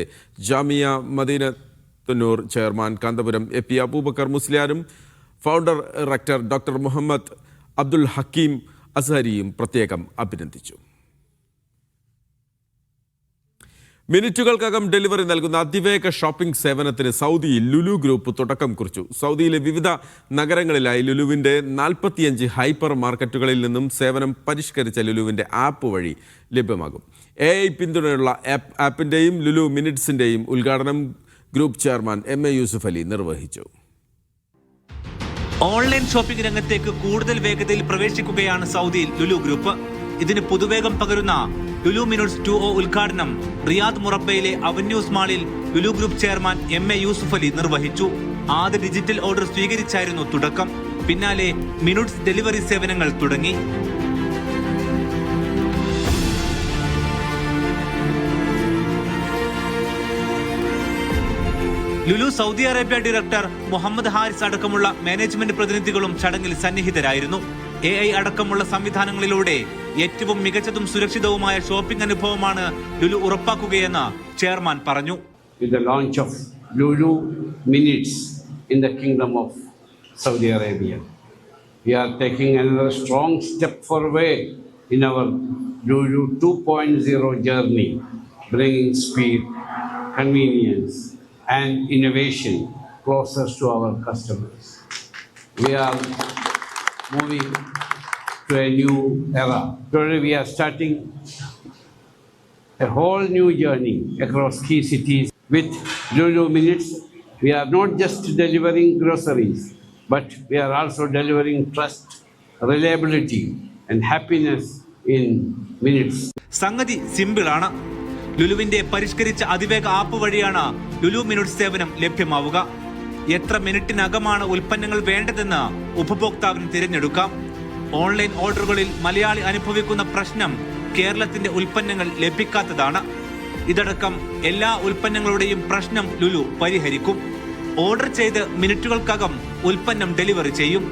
ജാമിയ മദീനത്തുന്നൂർ ചെയർമാൻ കാന്തപുരം AP അബൂബക്കർ മുസ്ലിയാരും founder rector doctor Muhammad Abdul Hakeem അസ്ഹരിയും പ്രത്യേകം അഭിനന്ദിച്ചു. മിനിറ്റുകൾക്കകം ഡെലിവറി നൽകുന്ന അതിവേഗ ഷോപ്പിംഗ് സേവനത്തിന് സൗദിയിൽ ലുലു ഗ്രൂപ്പ് തുടക്കം കുറിച്ചു. സൗദിയിലെ വിവിധ നഗരങ്ങളിലായി ലുലുവിൻ്റെ 45 ഹൈപ്പർ മാർക്കറ്റുകളിൽ നിന്നും സേവനം പരിഷ്കരിച്ച ലുലുവിൻ്റെ ആപ്പ് വഴി ലഭ്യമാകും. AI പിന്തുണയുള്ള ആപ്പിൻ്റെയും ലുലു മിനിറ്റ്സിൻ്റെയും ഉദ്ഘാടനം group chairman MA Yusuff Ali നിർവഹിച്ചു. ഓൺലൈൻ ഷോപ്പിംഗ് രംഗത്തേക്ക് കൂടുതൽ വേഗതയിൽ പ്രവേശിക്കുകയാണ് സൗദിയിൽ ലുലു ഗ്രൂപ്പ്. ഇതിന് പുതുവേഗം പകരുന്ന ലുലു മിനിറ്റ്സ് 2.0 ഉദ്ഘാടനം റിയാദ് മുറബയിലെ അവന്യൂസ് മാളിൽ Lulu group chairman MA Yusuff Ali നിർവഹിച്ചു. ആദ്യ ഡിജിറ്റൽ ഓർഡർ സ്വീകരിച്ചായിരുന്നു തുടക്കം. പിന്നാലെ മിനിറ്റ്സ് ഡെലിവറി സേവനങ്ങൾ തുടങ്ങി. Lulu Saudi Arabia director Muhammad Haris അടക്കമുള്ള മാനേജ്മെന്റ് പ്രതിനിധികളും ചടങ്ങിൽ സന്നിഹിതരായിരുന്നു. AI അടക്കമുള്ള സംവിധാനങ്ങളിലൂടെ ഏറ്റവും മികച്ചതും സുരക്ഷിതവുമായ ഷോപ്പിംഗ് അനുഭവമാണ് ലുലു ഉറപ്പാക്കുകയെന്ന് ചെയർമാൻ പറഞ്ഞു. With the launch of Lulu Minutes in the Kingdom of Saudi Arabia, we are taking another strong step forward in our Lulu 2.0 journey, bringing speed, convenience, and innovation closer to our customers. We are moving to a new era. Today we are starting a whole new journey across key cities. With Lulu Minutes, we are not just delivering groceries, but we are also delivering trust, reliability, and happiness in minutes. സംഗതി സിമ്പിളാണ്. ലുലുവിന്റെ പരിഷ്കരിച്ച അതിവേഗ app വഴിയാണ് Lulu minutes സേവനം ലഭ്യമാവുക. എത്ര മിനിറ്റിനകമാണ് ഉൽപ്പന്നങ്ങൾ വേണ്ടതെന്ന് ഉപഭോക്താവിന് തിരഞ്ഞെടുക്കാം. ഓൺലൈൻ ഓർഡറുകളിൽ മലയാളി അനുഭവിക്കുന്ന പ്രശ്നം കേരളത്തിന്റെ ഉൽപ്പന്നങ്ങൾ ലഭിക്കാത്തതാണ്. ഇതടക്കം എല്ലാ ഉൽപ്പന്നങ്ങളുടെയും പ്രശ്നം ലുലു പരിഹരിക്കും. ഓർഡർ ചെയ്ത് മിനിറ്റുകൾക്കകം ഉൽപ്പന്നം ഡെലിവറി ചെയ്യും.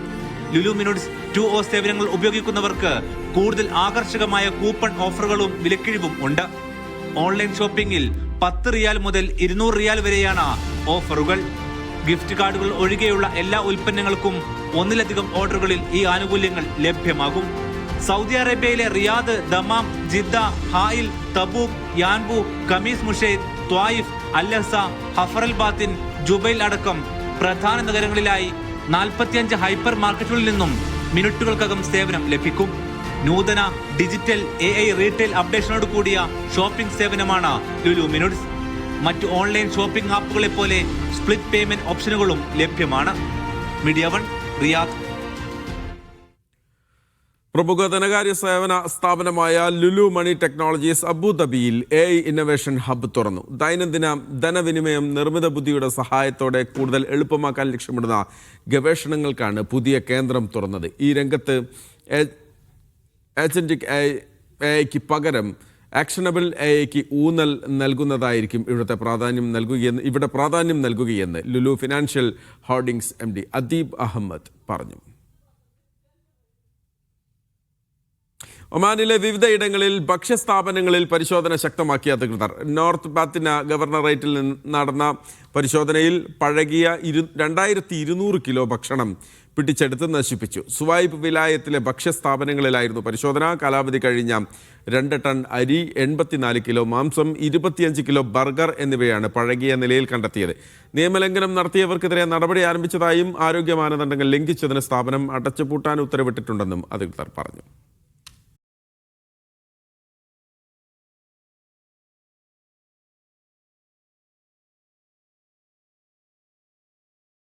ലുലു മിനിറ്റ്സ് 2O സേവനങ്ങൾ ഉപയോഗിക്കുന്നവർക്ക് കൂടുതൽ ആകർഷകമായ കൂപ്പൺ ഓഫറുകളും വിലക്കിഴിവും ഉണ്ട്. ഓൺലൈൻ ഷോപ്പിംഗിൽ 10 റിയാൽ മുതൽ 200 റിയാൽ വരെയാണ് ഓഫറുകൾ. ഗിഫ്റ്റ് കാർഡുകൾ ഒഴികെയുള്ള എല്ലാ ഉൽപ്പന്നങ്ങൾക്കും ഒന്നിലധികം ഓർഡറുകളിൽ ഈ ആനുകൂല്യങ്ങൾ ലഭ്യമാകും. സൗദി അറേബ്യയിലെ Riyadh, Dammam, Jeddah, Hail, Tabuk, Yanbu, Khamis Mushait, Taif, Al Hasa, Hafar Al Batin, Jubail അടക്കം പ്രധാന നഗരങ്ങളിലായി 45 ഹൈപ്പർ മാർക്കറ്റുകളിൽ നിന്നും മിനിറ്റുകൾക്കകം സേവനം ലഭിക്കും. നൂതന ഡിജിറ്റൽ AI റീറ്റെയിൽ അപ്ഡേഷനോട് കൂടിയ ഷോപ്പിംഗ് സേവനമാണ് ലുലു മിനിറ്റ്സ്. മറ്റു ഓൺലൈൻ ഷോപ്പിംഗ് ആപ്പുകളെ പോലെ സ്പ്ലിറ്റ് പേയ്മെന്റ് ഓപ്ഷനുകളും ലഭ്യമാണ്. Media 1 Riyadh. പ്രമുഖ ധനകാര്യ സേവന സ്ഥാപനമായ ലുലു മണി ടെക്നോളജീസ് അബുദാബിയിൽ AI ഇന്നൊവേഷൻ ഹബ്ബ് തുറന്നു. ദൈനംദിന ധനവിനിമയം നിർമ്മിത ബുദ്ധിയുടെ സഹായത്തോടെ കൂടുതൽ എളുപ്പമാക്കാൻ ലക്ഷ്യമിടുന്ന ഗവേഷണങ്ങൾക്കാണ് പുതിയ കേന്ദ്രം തുറന്നത്. ഈ രംഗത്ത് ഏജന്റിക് AIക്ക് പകരം ആക്ഷനബിൾ AIക്ക് ഊന്നൽ നൽകുന്നതായിരിക്കും ഇവിടെ പ്രാധാന്യം നൽകുകയെന്ന് Lulu financial holdings MD Adeeb Ahmed പറഞ്ഞു. ഒമാനിലെ വിവിധ ഇടങ്ങളിൽ ഭക്ഷ്യസ്ഥാപനങ്ങളിൽ പരിശോധന ശക്തമാക്കി അധികൃതർ. നോർത്ത് ബാത്തിന ഗവർണറേറ്റിൽ നടന്ന പരിശോധനയിൽ പഴകിയ 2200 കിലോ ഭക്ഷണം പിടിച്ചെടുത്ത് നശിപ്പിച്ചു. സുവൈബ് വിലായത്തിലെ ഭക്ഷ്യസ്ഥാപനങ്ങളിലായിരുന്നു പരിശോധന. കാലാവധി കഴിഞ്ഞ 2 ടൺ അരി, 84 കിലോ മാംസം, 25 കിലോ ബർഗർ എന്നിവയാണ് പഴകിയ നിലയിൽ കണ്ടെത്തിയത്. നിയമലംഘനം നടത്തിയവർക്കെതിരെ നടപടി ആരംഭിച്ചതായും ആരോഗ്യ മാനദണ്ഡങ്ങൾ ലംഘിച്ചതിന് സ്ഥാപനം അടച്ചുപൂട്ടാൻ ഉത്തരവിട്ടിട്ടുണ്ടെന്നും അധികൃതർ പറഞ്ഞു.